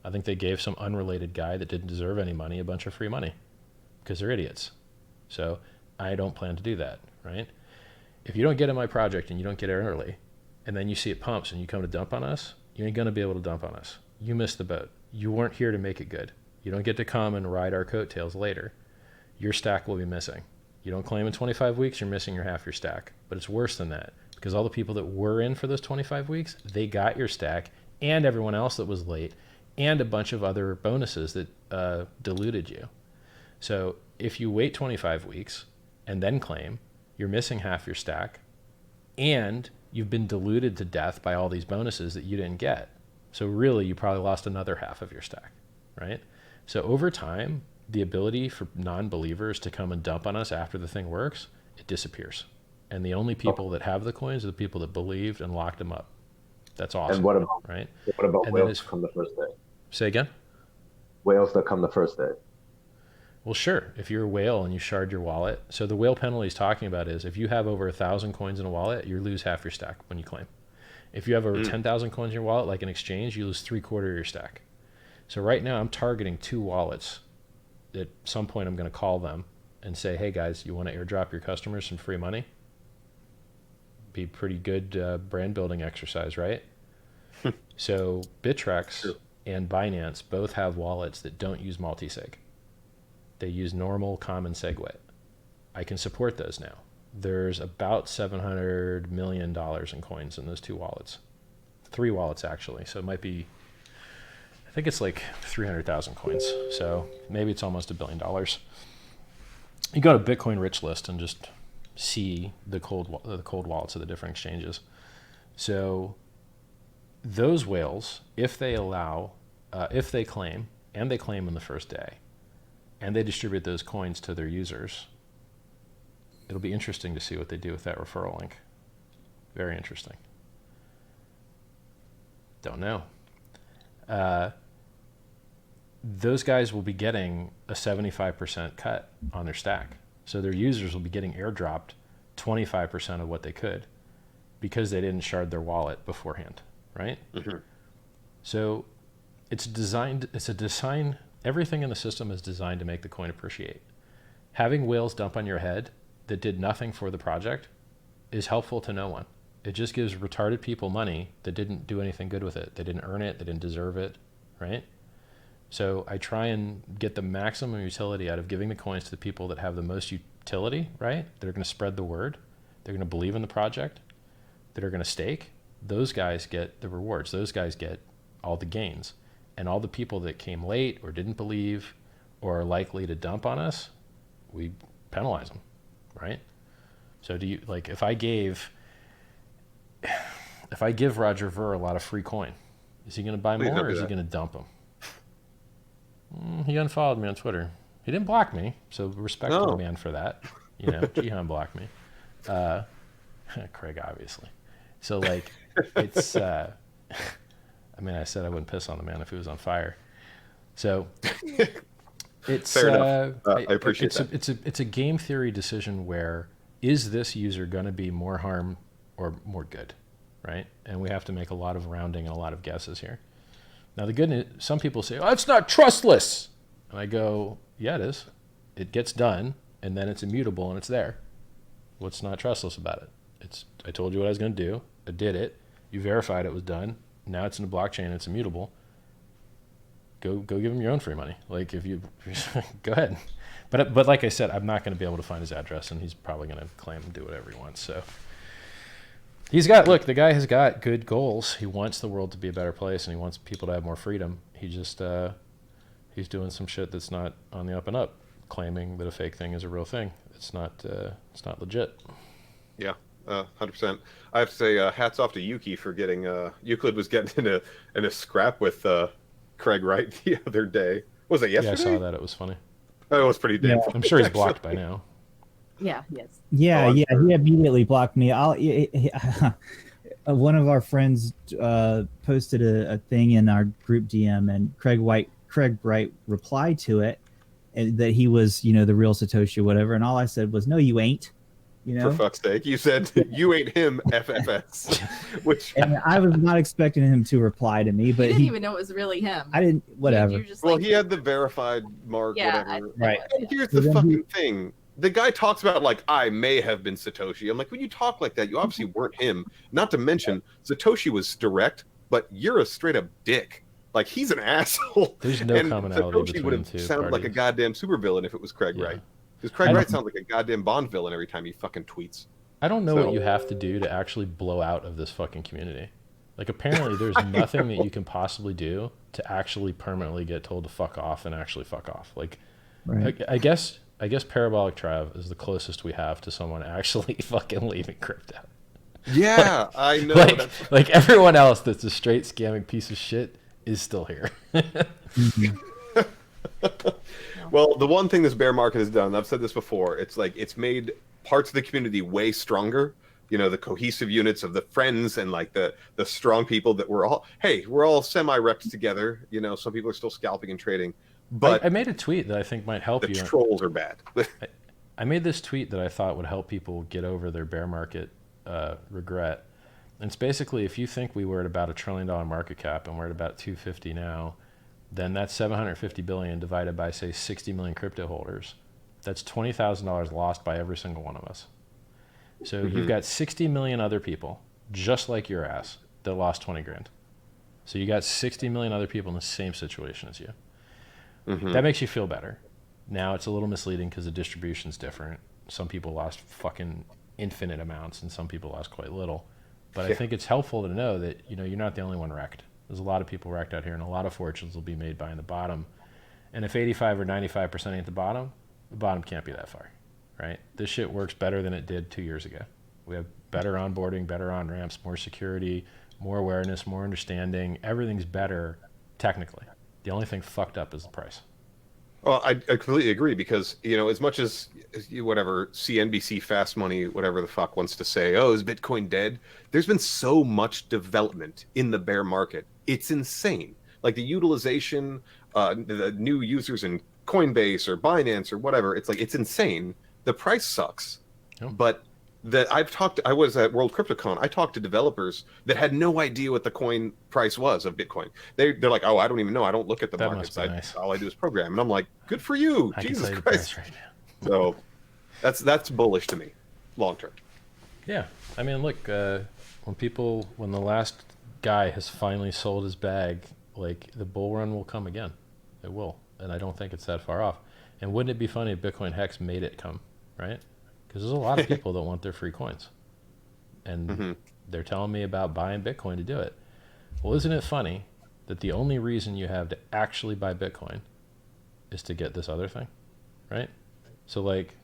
I think they gave some unrelated guy that didn't deserve any money a bunch of free money because they're idiots. So I don't plan to do that, right? If you don't get in my project and you don't get in early, and then you see it pumps and you come to dump on us, you ain't going to be able to dump on us. You missed the boat. You weren't here to make it good. You don't get to come and ride our coattails later. Your stack will be missing. You don't claim in 25 weeks, you're missing half your stack. But it's worse than that, because all the people that were in for those 25 weeks, they got your stack and everyone else that was late and a bunch of other bonuses that diluted you. So if you wait 25 weeks and then claim, you're missing half your stack and you've been diluted to death by all these bonuses that you didn't get. So really, you probably lost another half of your stack, right? So over time, the ability for non-believers to come and dump on us after the thing works, it disappears. And the only people that have the coins are the people that believed and locked them up. That's awesome. And what about right? What about And whales that come the first day? Say again? Whales that come the first day. Well, sure. If you're a whale and you shard your wallet, so the whale penalty he's talking about is if you have over 1,000 coins in a wallet, you lose half your stack when you claim. If you have over 10,000 coins in your wallet, like an exchange, you lose 3/4 of your stack. So right now I'm targeting 2 wallets. At some point I'm going to call them and say, hey guys, you want to airdrop your customers some free money? Be pretty good brand building exercise, right? So Bittrex and Binance both have wallets that don't use multi-sig. They use normal common SegWit. I can support those now. There's about $700 million in coins in those 2 wallets. 3 wallets, actually. So it might be, I think it's like 300,000 coins. So maybe it's almost $1 billion. You go to Bitcoin Rich List and just see the cold wallets of the different exchanges. So those whales, if they claim, and they claim on the first day, and they distribute those coins to their users, it'll be interesting to see what they do with that referral link. Very interesting. Don't know. Those guys will be getting a 75% cut on their stack. So their users will be getting airdropped 25% of what they could because they didn't shard their wallet beforehand, right? Mm-hmm. So everything in the system is designed to make the coin appreciate. Having whales dump on your head that did nothing for the project is helpful to no one. It just gives retarded people money that didn't do anything good with it. They didn't earn it. They didn't deserve it, right? So I try and get the maximum utility out of giving the coins to the people that have the most utility, right? That are going to spread the word. They're going to believe in the project. That are going to stake. those guys get the rewards. Those guys get all the gains. And all the people that came late or didn't believe or are likely to dump on us, we penalize them, right? So do you, like, if I give Roger Ver a lot of free coin, is he going to buy more or is he going to dump them? He unfollowed me on Twitter. He didn't block me, so respect to the man for that. You know, Jihan blocked me. Craig, obviously. So, like, it's... I mean, I said I wouldn't piss on the man if he was on fire. So, it's... Fair enough. I appreciate that. It's a game theory decision where, is this user going to be more harm or more good, right? And we have to make a lot of rounding and a lot of guesses here. Now, the good news, some people say, oh, it's not trustless. And I go, yeah, it is. It gets done, and then it's immutable, and it's there. What's not trustless about it? I told you what I was going to do. I did it. You verified it was done. Now it's in the blockchain. It's immutable. Go give him your own free money. Like, if you go ahead. But like I said, I'm not going to be able to find his address, and he's probably going to claim and do whatever he wants. So the guy has got good goals. He wants the world to be a better place, and he wants people to have more freedom. He just he's doing some shit that's not on the up and up, claiming that a fake thing is a real thing. It's not legit. Yeah, 100%. I have to say, hats off to Yuki for getting Euclid was getting in a scrap with Craig Wright the other day. Was it yesterday? Yeah, I saw that. It was funny. Oh, it was pretty damn funny. I'm sure he's blocked by now. Yeah, yes. Yeah, he immediately blocked me. One of our friends posted a thing in our group DM, and Craig Wright replied to it, and that he was, the real Satoshi or whatever. And all I said was, "No, you ain't." For fuck's sake, you said you ain't him, FFS. Which and I was not expecting him to reply to me, but he didn't even know it was really him. I didn't. Whatever. You're just well, like, he had the verified mark. Yeah, whatever. Right. And here's the fucking thing. The guy talks about, like, I may have been Satoshi. I'm like, when you talk like that, you obviously weren't him. Not to mention, Satoshi was direct, but you're a straight up dick. Like, he's an asshole. There's no commonality Satoshi between would the have two sounded like a goddamn supervillain if it was Craig Wright. Because Craig Wright sounds like a goddamn Bond villain every time he fucking tweets. I don't know what you have to do to actually blow out of this fucking community. Like, apparently there's nothing that you can possibly do to actually permanently get told to fuck off and actually fuck off. Like, right. I guess Parabolic Trav is the closest we have to someone actually fucking leaving crypto. Yeah, I know. Like everyone else that's a straight scamming piece of shit is still here. Well, the one thing this bear market has done, I've said this before, it's like it's made parts of the community way stronger. The cohesive units of the friends and like the strong people that we're all semi-wrecked together. Some people are still scalping and trading. But I made a tweet that I think might help you. The trolls are bad. I made this tweet that I thought would help people get over their bear market regret. And it's basically, if you think we were at about $1 trillion market cap and we're at about 250 now, then that's 750 billion divided by, say, 60 million crypto holders. That's $20,000 lost by every single one of us. So you've got 60 million other people, just like your ass, that lost 20 grand. So you got 60 million other people in the same situation as you. That makes you feel better. Now it's a little misleading because the distribution's different. Some people lost fucking infinite amounts and some people lost quite little. But I think it's helpful to know that, you're not the only one wrecked. There's a lot of people wrecked out here, and a lot of fortunes will be made buying the bottom. And if 85 or 95% ain't the bottom can't be that far, right? This shit works better than it did 2 years ago. We have better onboarding, better on-ramps, more security, more awareness, more understanding. Everything's better technically. The only thing fucked up is the price. Well, I completely agree because, as much as whatever CNBC Fast Money, whatever the fuck wants to say, oh, is Bitcoin dead? There's been so much development in the bear market. It's insane. Like the utilization, the new users in Coinbase or Binance or whatever, it's insane. The price sucks. But I was at World CryptoCon. I talked to developers that had no idea what the coin price was of Bitcoin. They're like, oh, I don't even know. I don't look at the markets. Nice. All I do is program. And I'm like, good for you. Jesus Christ. Right now. So that's bullish to me, long term. Yeah. I mean, look, when the last guy has finally sold his bag, like the bull run will come again. It will. And I don't think it's that far off. And wouldn't it be funny if BitcoinHEX made it come, right? Because there's a lot of people that want their free coins. And they're telling me about buying Bitcoin to do it. Well, isn't it funny that the only reason you have to actually buy Bitcoin is to get this other thing, right? So like,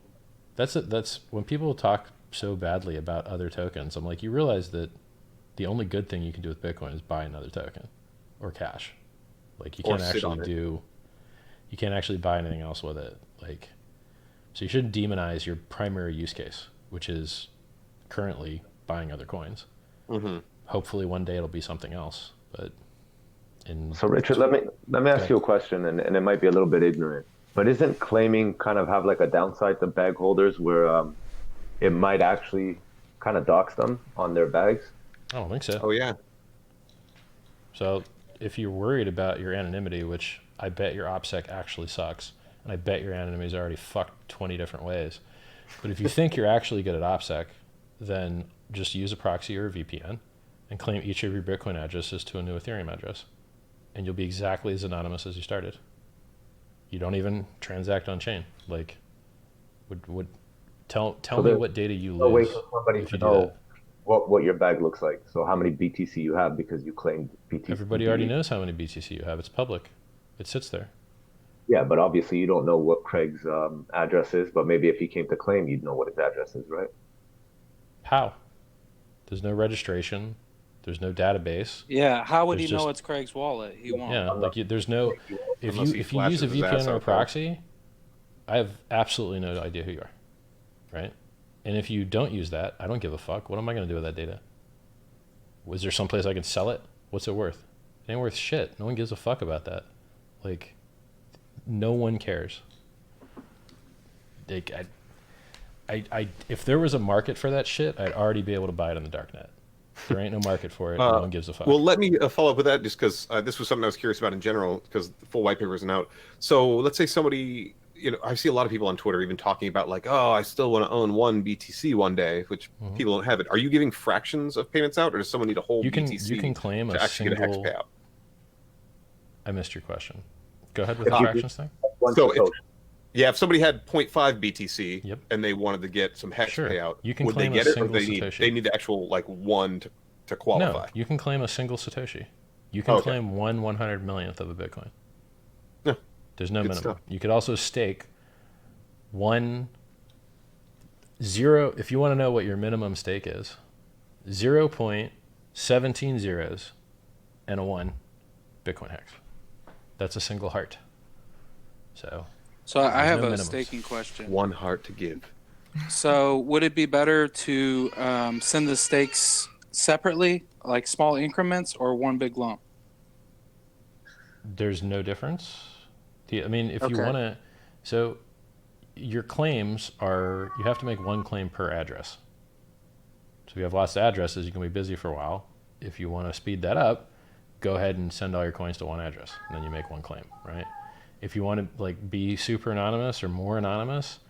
that's when people talk so badly about other tokens, I'm like, you realize that the only good thing you can do with Bitcoin is buy another token or cash. Like you can't actually buy anything else with it. Like, so you shouldn't demonize your primary use case, which is currently buying other coins. Mm-hmm. Hopefully one day it'll be something else. But so Richard, let me ask you a question, and it might be a little bit ignorant, but isn't claiming kind of have like a downside to bag holders where it might actually kind of dox them on their bags? I don't think so. Oh yeah. So if you're worried about your anonymity, which I bet your OPSEC actually sucks, and I bet your anonymity is already fucked 20 different ways. But if you think you're actually good at OPSEC, then just use a proxy or a VPN and claim each of your Bitcoin addresses to a new Ethereum address. And you'll be exactly as anonymous as you started. You don't even transact on chain. Like, tell me what data you lose. Wait for somebody to know what your bag looks like. So how many BTC you have because you claimed BTC. Everybody already knows how many BTC you have. It's public. It sits there. Yeah, but obviously you don't know what Craig's address is, but maybe if he came to claim, you'd know what his address is, right? How? There's no registration. There's no database. Yeah, how would he know it's Craig's wallet? He won't. Yeah, like there's no. If you use a VPN or a proxy, I have absolutely no idea who you are, right? And if you don't use that, I don't give a fuck. What am I going to do with that data? Was there someplace I can sell it? What's it worth? It ain't worth shit. No one gives a fuck about that. Like, no one cares. Like, if there was a market for that shit, I'd already be able to buy it on the darknet. There ain't no market for it. No one gives a fuck. Well, let me follow up with that just because this was something I was curious about in general because the full white paper isn't out. So let's say somebody, I see a lot of people on Twitter even talking about like, oh, I still want to own one BTC one day, which people don't have it. Are you giving fractions of payments out, or does someone need a whole BTC? You can claim to actually get a hex payout. I missed your question. Go ahead with the fractions thing. So if somebody had 0.5 BTC and they wanted to get some hex payout, you can would claim they get a it, or single they need the actual like one to qualify? No, you can claim a single Satoshi. You can claim 1/100 millionth of a Bitcoin. Yeah. There's no minimum. Stuff. You could also stake 0. If you want to know what your minimum stake is, 0.17 zeros and a 1 Bitcoin hex. That's a single heart. So I have a staking question. 1 heart to give. So would it be better to send the stakes separately, like small increments, or one big lump? There's no difference. If you want to, so your claims are, you have to make 1 claim per address. So if you have lots of addresses, you can be busy for a while. If you want to speed that up, go ahead and send all your coins to 1 address, and then you make 1 claim, right? If you want to like be super anonymous or more anonymous,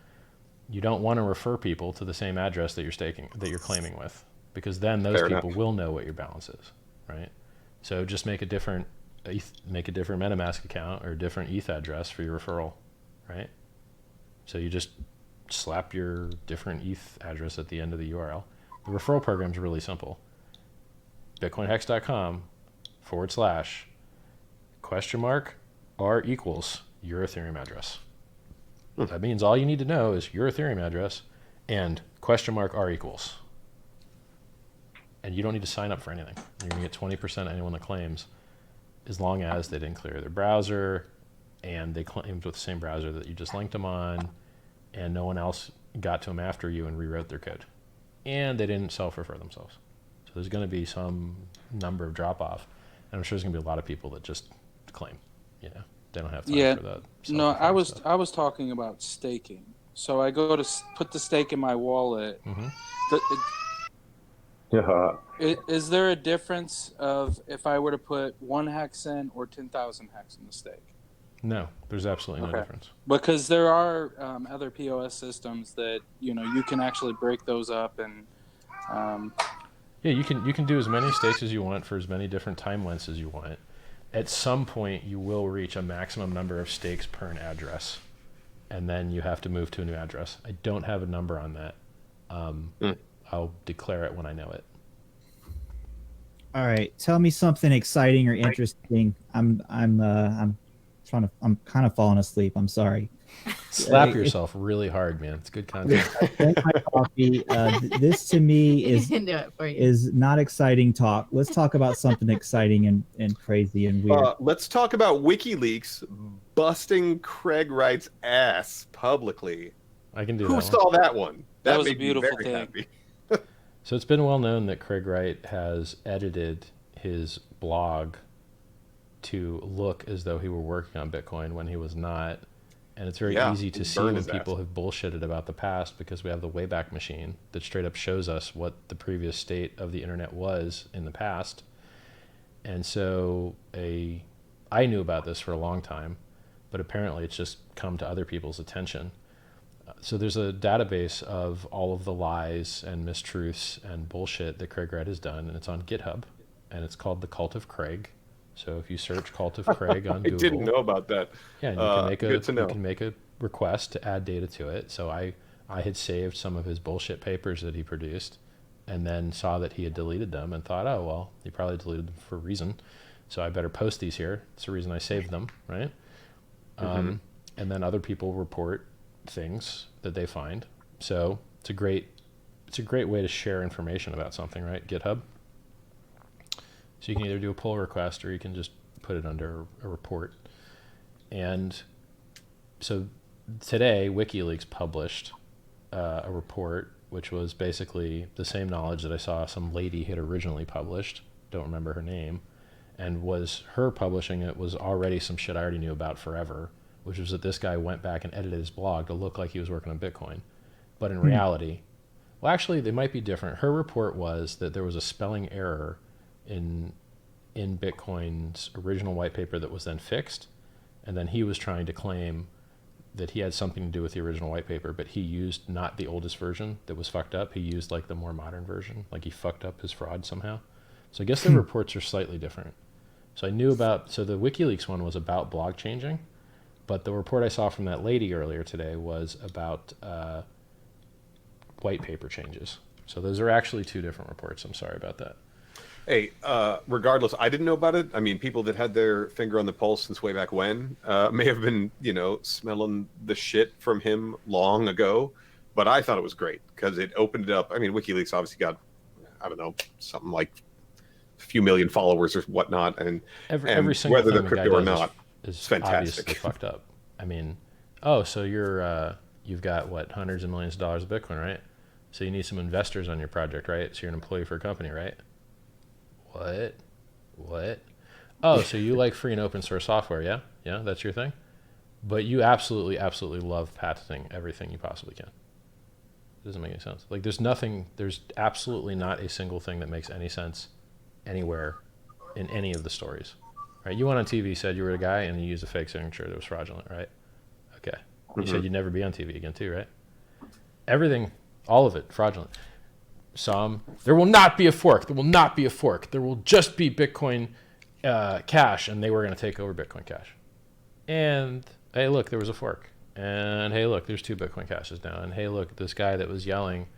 you don't want to refer people to the same address that you're claiming with, because then those people will know what your balance is, right? So just make a different MetaMask account or a different ETH address for your referral, right? So you just slap your different ETH address at the end of the URL. The referral program is really simple. BitcoinHEX.com/? R equals your Ethereum address. That means all you need to know is your Ethereum address and $R equals. And you don't need to sign up for anything. You're going to get 20% anyone that claims, as long as they didn't clear their browser and they claimed with the same browser that you just linked them on, and no one else got to them after you and rewrote their code. And they didn't self-refer themselves. So there's going to be some number of drop-off. And I'm sure there's going to be a lot of people that just claim. They don't have time for that. No, I was talking about staking. So I go to put the stake in my wallet. Is there a difference of if I were to put 1 hex in or 10,000 hex in the stake? No, there's absolutely no difference. Because there are other POS systems that you can actually break those up and. You can do as many stakes as you want for as many different time lengths as you want. At some point, you will reach a maximum number of stakes per an address, and then you have to move to a new address. I don't have a number on that. I'll declare it when I know it. All right, tell me something exciting or interesting. I'm kind of falling asleep. I'm sorry. Slap yourself really hard, man. It's good content. Drink my coffee. This to me He didn't do it for you. is not exciting talk. Let's talk about something exciting and crazy and weird. Let's talk about WikiLeaks busting Craig Wright's ass publicly. I can do Who that saw that one? That was a made me beautiful very thing. happy. So it's been well known that Craig Wright has edited his blog to look as though he were working on Bitcoin when he was not. And it's very easy to see when people have bullshitted about the past, because we have the Wayback Machine that straight up shows us what the previous state of the internet was in the past. And so I knew about this for a long time, but apparently it's just come to other people's attention. So there's a database of all of the lies and mistruths and bullshit that Craig Wright has done, and it's on GitHub, and it's called The Cult of Craig. So if you search Cult of Craig on Google, I didn't know about that. Yeah, and you can make a request to add data to it. So I had saved some of his bullshit papers that he produced, and then saw that he had deleted them and thought, oh well, he probably deleted them for a reason, so I better post these here. It's the reason I saved them, right? And then other people report things that they find. So it's a great way to share information about something, right? GitHub. So you can either do a pull request or you can just put it under a report. And so today, WikiLeaks published a report, which was basically the same knowledge that I saw some lady had originally published. Don't remember her name. And was her publishing it was already some shit I already knew about forever, which was that this guy went back and edited his blog to look like he was working on Bitcoin. But in reality, well, actually, they might be different. Her report was that there was a spelling error in Bitcoin's original white paper that was then fixed, and then he was trying to claim that he had something to do with the original white paper, but he used not the oldest version that was fucked up. He used like the more modern version, like he fucked up his fraud somehow. So I guess the reports are slightly different. So I knew about, so the WikiLeaks one was about blog changing, but the report I saw from that lady earlier today was about white paper changes. So those are actually two different reports. I'm sorry about that. Hey, regardless, I didn't know about it. I mean, people that had their finger on the pulse since way back when may have been, smelling the shit from him long ago. But I thought it was great because it opened it up. I mean, WikiLeaks obviously got, I don't know, something like a few million followers or whatnot. And every single whether thing they're crypto or not, is it's fantastic. Obviously fucked up. I mean, so you've got what, hundreds of millions of dollars of Bitcoin, right? So you need some investors on your project, right? So you're an employee for a company, right? What? Oh, so you like free and open source software, yeah? Yeah, that's your thing? But you absolutely love patenting everything you possibly can. Doesn't make any sense. Like there's absolutely not a single thing that makes any sense anywhere in any of the stories, right? You went on TV, said you were a guy, and you used a fake signature that was fraudulent, right? Okay. You said you'd never be on TV again too, right? Everything, all of it, fraudulent. There will not be a fork. There will not be a fork. There will just be Bitcoin Cash, and they were going to take over Bitcoin Cash. And hey, look, there was a fork. And hey, look, there's two Bitcoin Cashes now. And hey, look, this guy that was yelling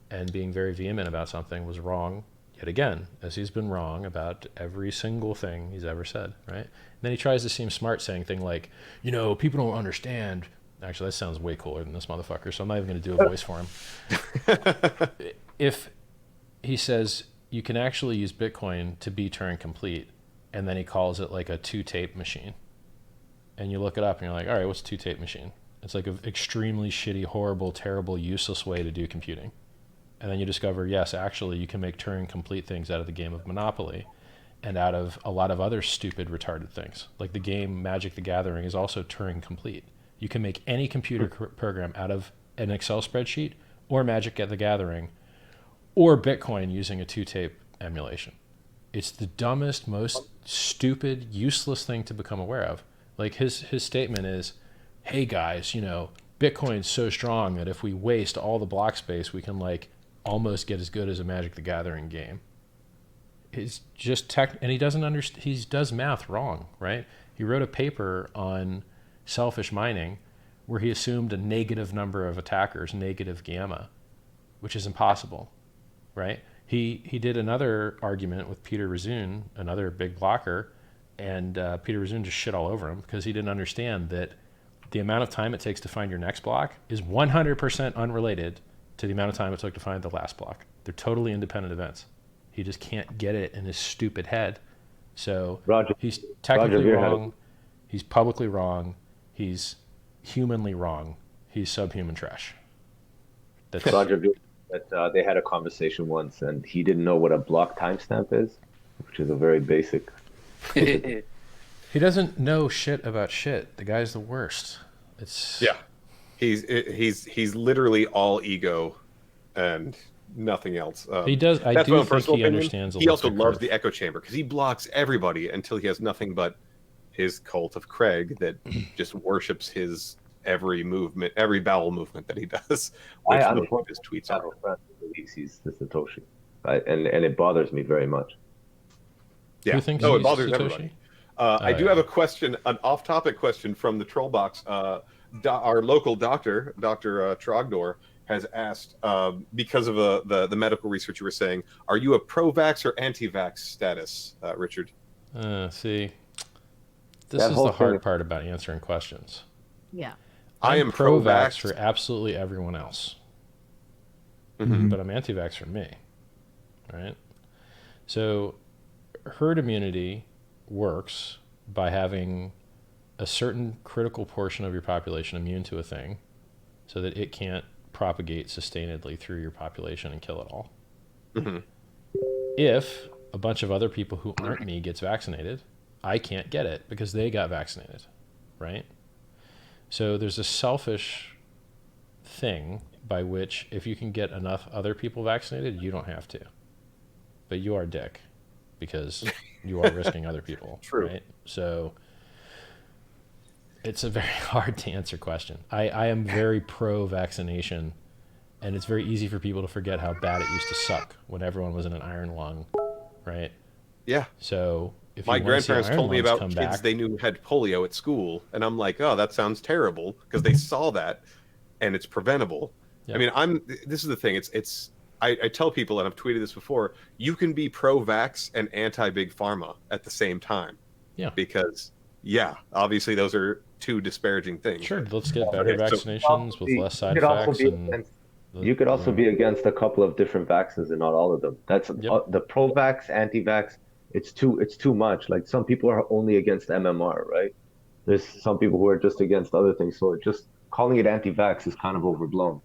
and being very vehement about something was wrong yet again, as he's been wrong about every single thing he's ever said, right? And then he tries to seem smart, saying things like, people don't understand. Actually, that sounds way cooler than this motherfucker, so I'm not even going to do a voice for him. If he says you can actually use Bitcoin to be Turing complete, and then he calls it like a two-tape machine, and you look it up and you're like, all right, what's a two-tape machine? It's like an extremely shitty, horrible, terrible, useless way to do computing. And then you discover, yes, actually you can make Turing complete things out of the game of Monopoly and out of a lot of other stupid, retarded things. Like the game Magic the Gathering is also Turing complete. You can make any computer program out of an Excel spreadsheet or Magic the Gathering or Bitcoin using a two-tape emulation. It's the dumbest, most stupid, useless thing to become aware of. Like his statement is, hey guys, Bitcoin's so strong that if we waste all the block space, we can like almost get as good as a Magic the Gathering game. It's just and he doesn't understand. He does math wrong, right? He wrote a paper on selfish mining where he assumed a negative number of attackers, negative gamma, which is impossible, right? He did another argument with Peter Razoon, another big blocker, and Peter Razoon just shit all over him because he didn't understand that the amount of time it takes to find your next block is 100% unrelated to the amount of time it took to find the last block. They're totally independent events. He just can't get it in his stupid head. So he's technically wrong. He's publicly wrong. He's humanly wrong. He's subhuman trash. That's Roger, that they had a conversation once, and he didn't know what a block timestamp is, which is a very basic. He doesn't know shit about shit. The guy's the worst. Yeah, he's literally all ego and nothing else. He does. I do think he understands. He also loves the echo chamber because he blocks everybody until he has nothing but his cult of Craig that just worships his every movement, every bowel movement that he does. Which most of his tweets are. He's the Satoshi, right? And it bothers me very much. Yeah. Who thinks it bothers everybody. I do have a question, an off-topic question from the troll box. Our local doctor, Dr. Trogdor, has asked, because of the medical research you were saying, are you a pro-vax or anti-vax status, Richard? See, this is the hard part about answering questions. Yeah. I am pro-vax for absolutely everyone else, but I'm anti-vax for me, right? So herd immunity works by having a certain critical portion of your population immune to a thing so that it can't propagate sustainedly through your population and kill it all. If a bunch of other people who aren't me gets vaccinated, I can't get it because they got vaccinated, right? So there's a selfish thing by which if you can get enough other people vaccinated, you don't have to. But you are a dick because you are risking other people, right? So it's a very hard to answer question. I am very pro-vaccination, and it's very easy for people to forget how bad it used to suck when everyone was in an iron lung, right? Yeah. So if my you grandparents told me about kids back, they knew had polio at school, and I'm like, oh, that sounds terrible because they saw that, and it's preventable. Yeah. I mean, this is the thing. I tell people, and I've tweeted this before, you can be pro-vax and anti-big pharma at the same time. Yeah. Because, yeah, obviously those are two disparaging things. Sure, let's get better vaccinations with less side effects. You could also be against a couple of different vaccines and not all of them. That's the pro-vax, anti-vax. It's too much. Like some people are only against MMR, right? There's some people who are just against other things. So just calling it anti-vax is kind of overblown.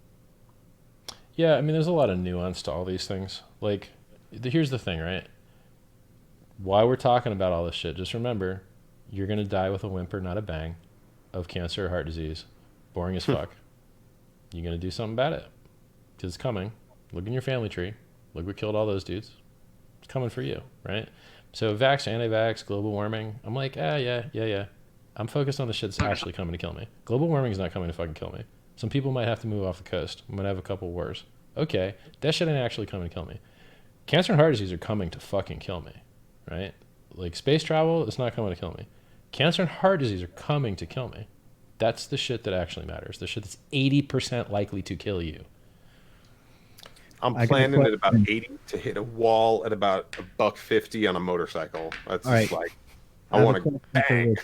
Yeah, I mean, there's a lot of nuance to all these things. Like, here's the thing, right? While we're talking about all this shit, just remember, you're going to die with a whimper, not a bang, of cancer or heart disease. Boring as fuck. You're going to do something about it. Because it's coming. Look in your family tree. Look what killed all those dudes. It's coming for you, right? So vax, anti-vax, global warming, I'm like, yeah. I'm focused on the shit that's actually coming to kill me. Global warming is not coming to fucking kill me. Some people might have to move off the coast. I'm going to have a couple wars. Okay, that shit ain't actually coming to kill me. Cancer and heart disease are coming to fucking kill me, right? Like space travel, it's not coming to kill me. Cancer and heart disease are coming to kill me. That's the shit that actually matters. The shit that's 80% likely to kill you. I'm planning at about 80 to hit a wall at about $150 on a motorcycle. That's just like, I want to bang.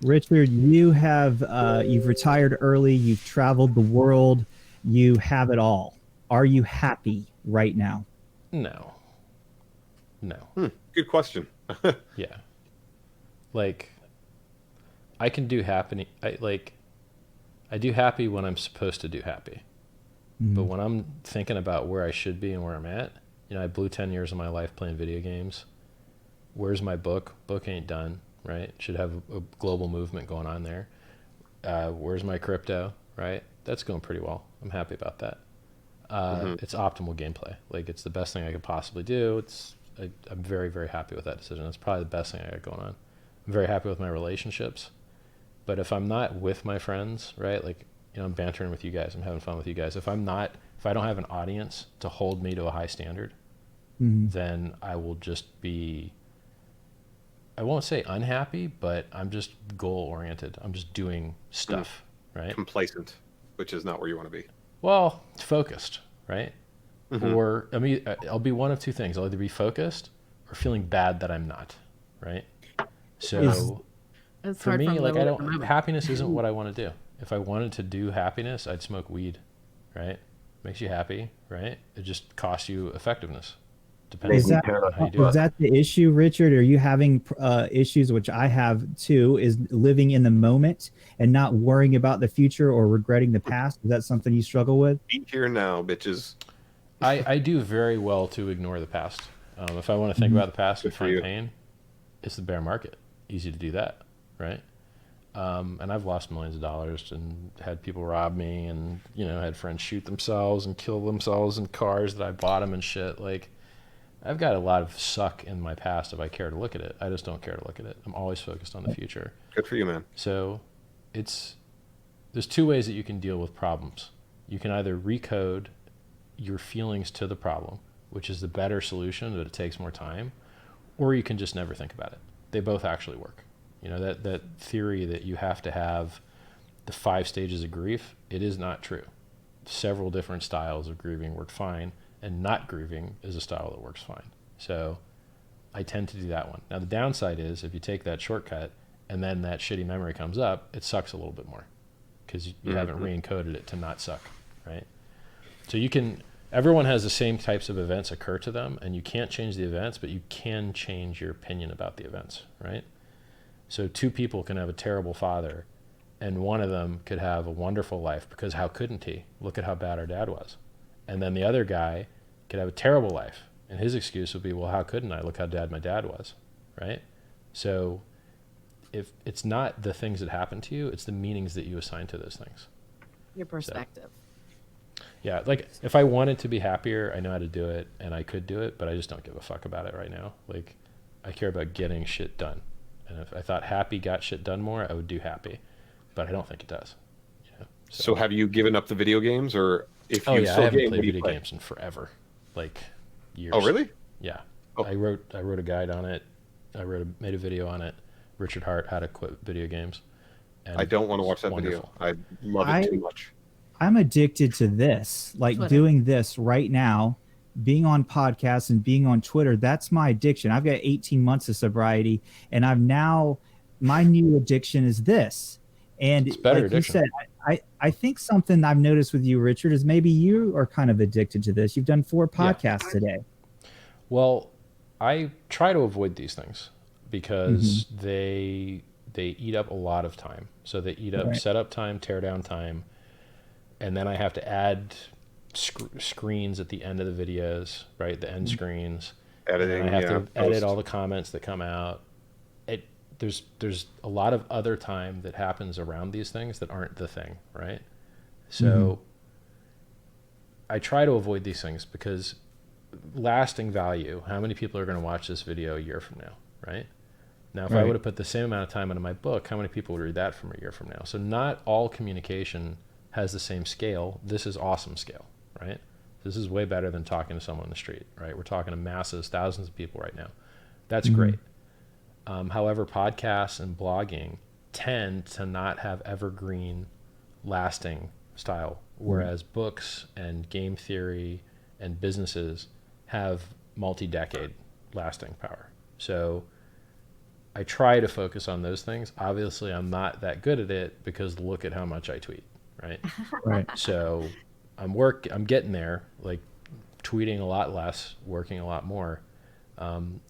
Richard, you have you've retired early. You've traveled the world. You have it all. Are you happy right now? No. Good question. Yeah. Like, I can do happy. I do happy when I'm supposed to do happy. But when I'm thinking about where I should be and where I'm at, I blew 10 years of my life playing video games. Where's my book? Book ain't done, right? Should have a global movement going on there. Where's my crypto, right? That's going pretty well. I'm happy about that. It's optimal gameplay. Like, it's the best thing I could possibly do. I'm very, very happy with that decision. That's probably the best thing I got going on. I'm very happy with my relationships. But if I'm not with my friends, right? Like, I'm bantering with you guys. I'm having fun with you guys. If I don't have an audience to hold me to a high standard, then I will just be, I won't say unhappy, but I'm just goal oriented. I'm just doing stuff, right? Complacent, which is not where you want to be. Well, focused, right? or I mean, I'll be one of two things. I'll either be focused or feeling bad that I'm not, right? So It's for hard me, from like moment to moment. happiness isn't what I want to do. If I wanted to do happiness, I'd smoke weed, right? Makes you happy, right? It just costs you effectiveness. Depends on how you do Is it. that the issue, Richard? Are you having issues, which I have too, is living in the moment and not worrying about the future or regretting the past? Is that something you struggle with? Be here now, bitches. I do very well to ignore the past. If I want to think about the past and find pain, it's the bear market. Easy to do that, right? And I've lost millions of dollars and had people rob me, and had friends shoot themselves and kill themselves in cars that I bought them and shit. Like, I've got a lot of suck in my past if I care to look at it. I just don't care to look at it. I'm always focused on the future. Good for you, man. So there's two ways that you can deal with problems. You can either recode your feelings to the problem, which is the better solution, but it takes more time, or you can just never think about it. They both actually work. That theory that you have to have the 5 stages of grief, it is not true. Several different styles of grieving work fine, and not grieving is a style that works fine. So I tend to do that one. Now the downside is if you take that shortcut and then that shitty memory comes up, it sucks a little bit more because you haven't re-encoded it to not suck, right? So everyone has the same types of events occur to them, and you can't change the events, but you can change your opinion about the events, right? So 2 people can have a terrible father, and one of them could have a wonderful life because how couldn't he? Look at how bad our dad was. And then the other guy could have a terrible life, and his excuse would be, well, how couldn't I? Look how bad my dad was, right? So if it's not the things that happen to you, it's the meanings that you assign to those things. Your perspective. Yeah, like if I wanted to be happier, I know how to do it, and I could do it, but I just don't give a fuck about it right now. Like, I care about getting shit done. And if I thought happy got shit done more, I would do happy, but I don't think it does. So have you given up the video games, or if you I still haven't game, played what do you video play? games in forever, like years. Oh, really? Yeah. Oh. I wrote a guide on it. Made a video on it. Richard Hart, How to Quit Video Games. And I don't want to watch that wonderful. video. I love it too much. I'm addicted to this, like Twitter. doing this right now, being on podcasts and being on Twitter. That's my addiction. I've got 18 months of sobriety, and my new addiction is this. And It's better like addiction. you said, I think something I've noticed with you, Richard, is maybe you are kind of addicted to this. You've done 4 podcasts today. Well, I try to avoid these things because they eat up a lot of time. So they eat up setup time, tear down time, and then I have to add screens at the end of the videos, right? The end screens. Editing. And I have to post. edit all the comments that come out. There's a lot of other time that happens around these things that aren't the thing, right? So I try to avoid these things because lasting value, how many people are going to watch this video a year from now, right? Now, if I would have put the same amount of time into my book, how many people would read that from a year from now? So not all communication has the same scale. This is awesome scale, right? This is way better than talking to someone on the street, right? We're talking to masses, thousands of people right now. That's great. However, podcasts and blogging tend to not have evergreen, lasting style, whereas books and game theory and businesses have multi-decade lasting power. So I try to focus on those things. Obviously, I'm not that good at it because look at how much I tweet, right? Right. So I'm getting there, like tweeting a lot less, working a lot more.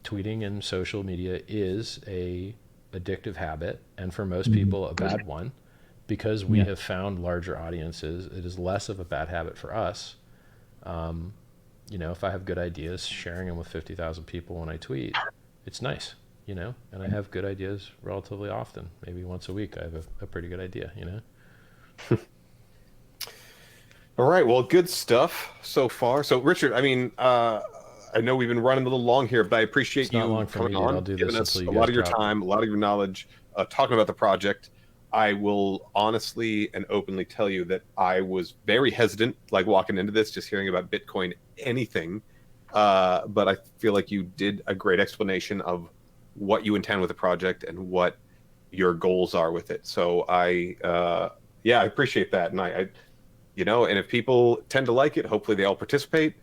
Tweeting and social media is a addictive habit, and for most people a bad one, because we have found larger audiences. It is less of a bad habit for us. If I have good ideas, sharing them with 50,000 people when I tweet, it's nice, and I have good ideas relatively often. Maybe once a week I have a pretty good idea, All right. Well, good stuff so far. So, Richard, I know we've been running a little long here, but I appreciate you coming on, giving us a lot of your time, a lot of your knowledge, talking about the project. I will honestly and openly tell you that I was very hesitant, like walking into this, just hearing about Bitcoin, anything. But I feel like you did a great explanation of what you intend with the project and what your goals are with it. So I appreciate that. And and if people tend to like it, hopefully they all participate.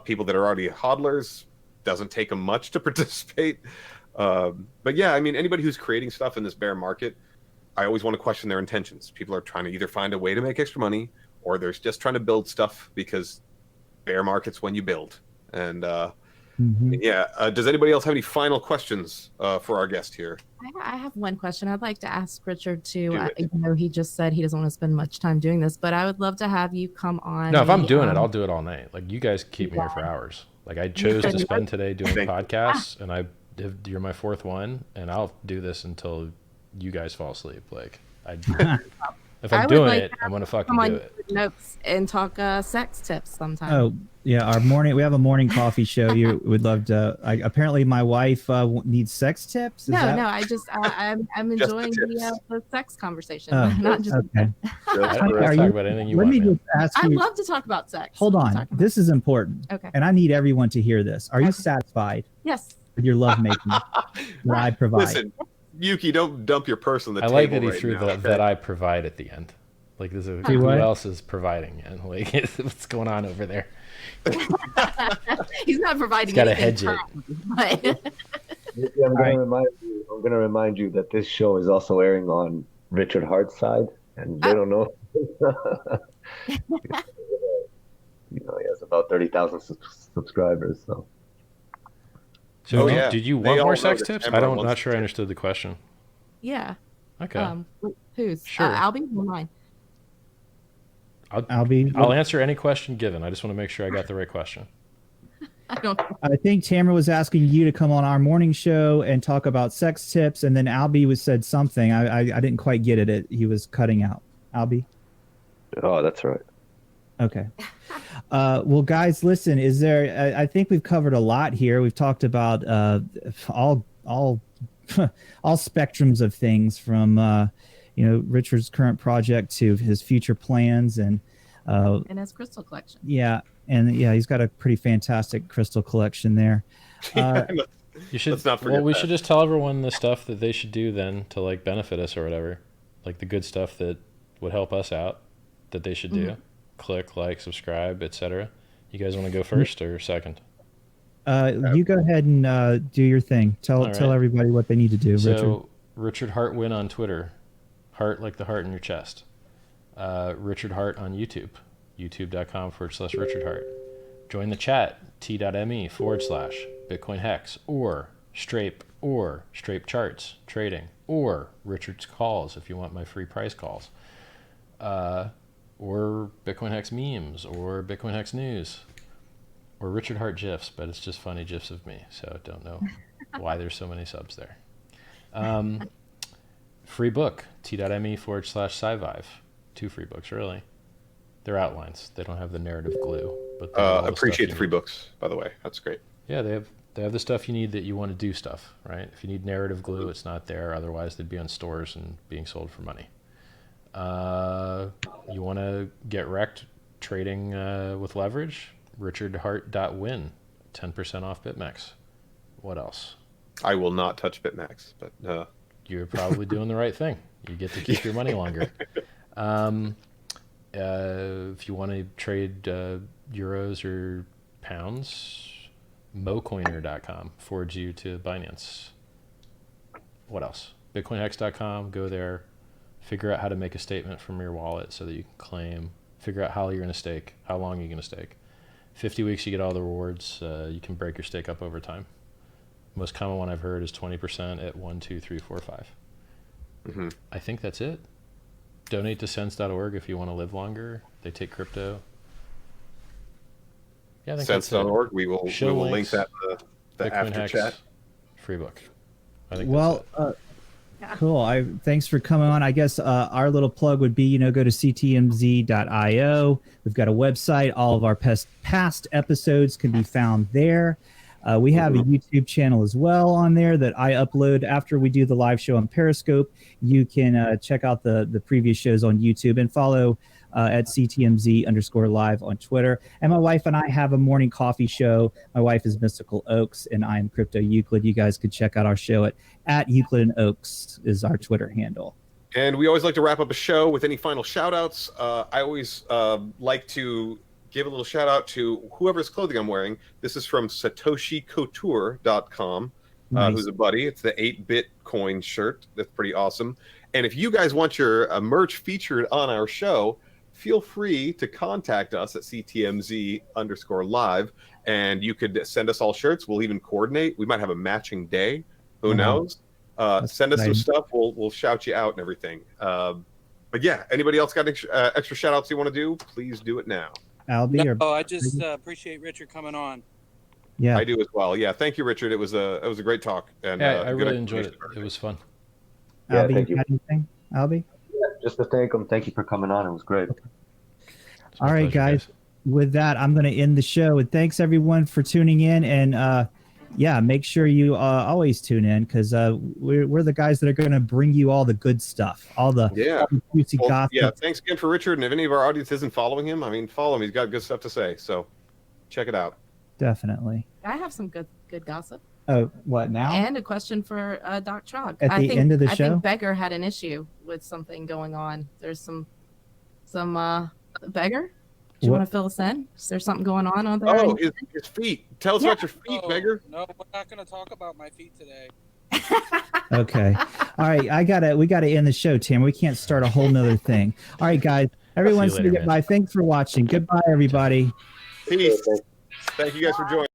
People that are already hodlers, doesn't take them much to participate. But yeah, I mean, anybody who's creating stuff in this bear market, I always want to question their intentions. People are trying to either find a way to make extra money, or they're just trying to build stuff because bear market's when you build. And does anybody else have any final questions for our guest here? I have one question. I'd like to ask Richard too. Even though he just said he doesn't want to spend much time doing this, but I would love to have you come on. No, if I'm doing it, I'll do it all night. Like, you guys keep me here for hours. Like, I chose to spend today doing podcasts, and you're my fourth one, and I'll do this until you guys fall asleep. Like, if I'm doing it, I'm gonna fucking do it. Notes and talk sex tips sometime. Oh yeah, we have a morning coffee show. You would love to. Apparently, my wife needs sex tips. I'm enjoying the sex conversation. Oh, not just. Okay. Talk about anything you want. Let me just ask you. I'd love to talk about sex. Hold on, this is important. Okay. And I need everyone to hear this. Are you satisfied? Yes. With your lovemaking that I provide? Listen, Yuki, don't dump your purse on the table. I like that he right threw now, that I provide at the end. Like, there's who else is providing? And like, what's going on over there? He's not providing. He's got to hedge it. I'm going to remind you that this show is also airing on Richard Hart's side, and they don't know. He has about 30,000 subscribers. So, did you want more sex tips? I'm not sure I understood the question. Yeah. Okay. Whose? Sure. Albie or mine? I'll answer any question given. I just want to make sure I got the right question. I think Tamara was asking you to come on our morning show and talk about sex tips, and then Albie said something. I didn't quite get it. He was cutting out. Albie? Oh, that's right. Okay. Well, guys, listen. I think we've covered a lot here. We've talked about all spectrums of things, from Richard's current project to his future plans and his crystal collection. Yeah, and he's got a pretty fantastic crystal collection there. You should. Let's not forget we should just tell everyone the stuff that they should do then to like benefit us or whatever, like the good stuff that would help us out that they should do. Click, like, subscribe, etc. You guys want to go first or second? You go ahead and do your thing. Tell everybody what they need to do. So Richard Hart Win on Twitter. Heart like the heart in your chest. Richard Hart on YouTube. youtube.com/Richard Hart. Join the chat. t.me/BitcoinHEX or Strape Charts Trading or Richard's Calls if you want my free price calls. Or BitcoinHEX memes or BitcoinHEX news or Richard Hart GIFs, but it's just funny GIFs of me, so don't know why there's so many subs there. Free book, t.me/SciVive. 2 free books, really. They're outlines. They don't have the narrative glue. But appreciate the free books, by the way. That's great. Yeah, they have the stuff you need that you want to do stuff, right? If you need narrative glue, it's not there. Otherwise, they'd be on stores and being sold for money. You want to get wrecked trading with leverage? RichardHart.win, 10% off BitMEX. What else? I will not touch BitMEX, but you're probably doing the right thing. You get to keep your money longer. If you want to trade euros or pounds, mocoiner.com forwards you to Binance. What else? BitcoinHEX.com. Go there. Figure out how to make a statement from your wallet so that you can claim. Figure out how you're going to stake. How long you're going to stake. 50 weeks, you get all the rewards. You can break your stake up over time. Most common one I've heard is 20% at 1, 2, 3, 4, 5. Mm-hmm. I think that's it. Donate to Sense.org if you want to live longer. They take crypto. Yeah, I think Sense.org. We will link that in the after chat. Free book. I think cool. Thanks for coming on. I guess our little plug would be, go to ctmz.io. We've got a website. All of our past episodes can be found there. We have a YouTube channel as well on there that I upload after we do the live show on Periscope. You can check out the previous shows on YouTube and follow at CTMZ_live on Twitter. And my wife and I have a morning coffee show. My wife is Mystical Oaks and I am Crypto Euclid. You guys could check out our show at Euclid and Oaks is our Twitter handle. And we always like to wrap up a show with any final shout outs. I always like to give a little shout out to whoever's clothing I'm wearing. This is from SatoshiCouture.com, Nice. who's a buddy. It's the 8-bit coin shirt. That's pretty awesome. And if you guys want your merch featured on our show, feel free to contact us at CTMZ_live, and you could send us all shirts. We'll even coordinate. We might have a matching day. Who knows? Send us some stuff. We'll shout you out and everything. But yeah, anybody else got extra shout outs you want to do? Please do it now. Albie, Oh, I just appreciate Richard coming on. yeah, I do as well. Yeah, thank you, Richard. It was a great talk. And Yeah, I good really enjoyed it. explanation. It was fun. Yeah, Albie, thank you you. got anything? Albie? Just to thank him. Thank you for coming on. It was great. It's my All right, pleasure, guys. With that, I'm going to end the show. And thanks everyone for tuning in. And yeah, make sure you always tune in, because we're the guys that are going to bring you all the good stuff, all the juicy gossip. Yeah, thanks again for Richard. And if any of our audience isn't following him, I mean, follow him. He's got good stuff to say. So check it out. Definitely. I have some good gossip. Oh, what now? And a question for Doc Trog. At the end of the I show? think Beggar had an issue with something going on. There's some Beggar? Do you What? want to fill us in? Is there something going on there? Oh, his feet. Tell us about your feet, Oh, Beggar. no, we're not going to talk about my feet today. Okay. All right. We gotta end the show, Tim. We can't start a whole nother thing. All right, guys. Everyone See you later, say goodbye. Thanks for watching. Goodbye, everybody. Peace. Thank you guys for joining.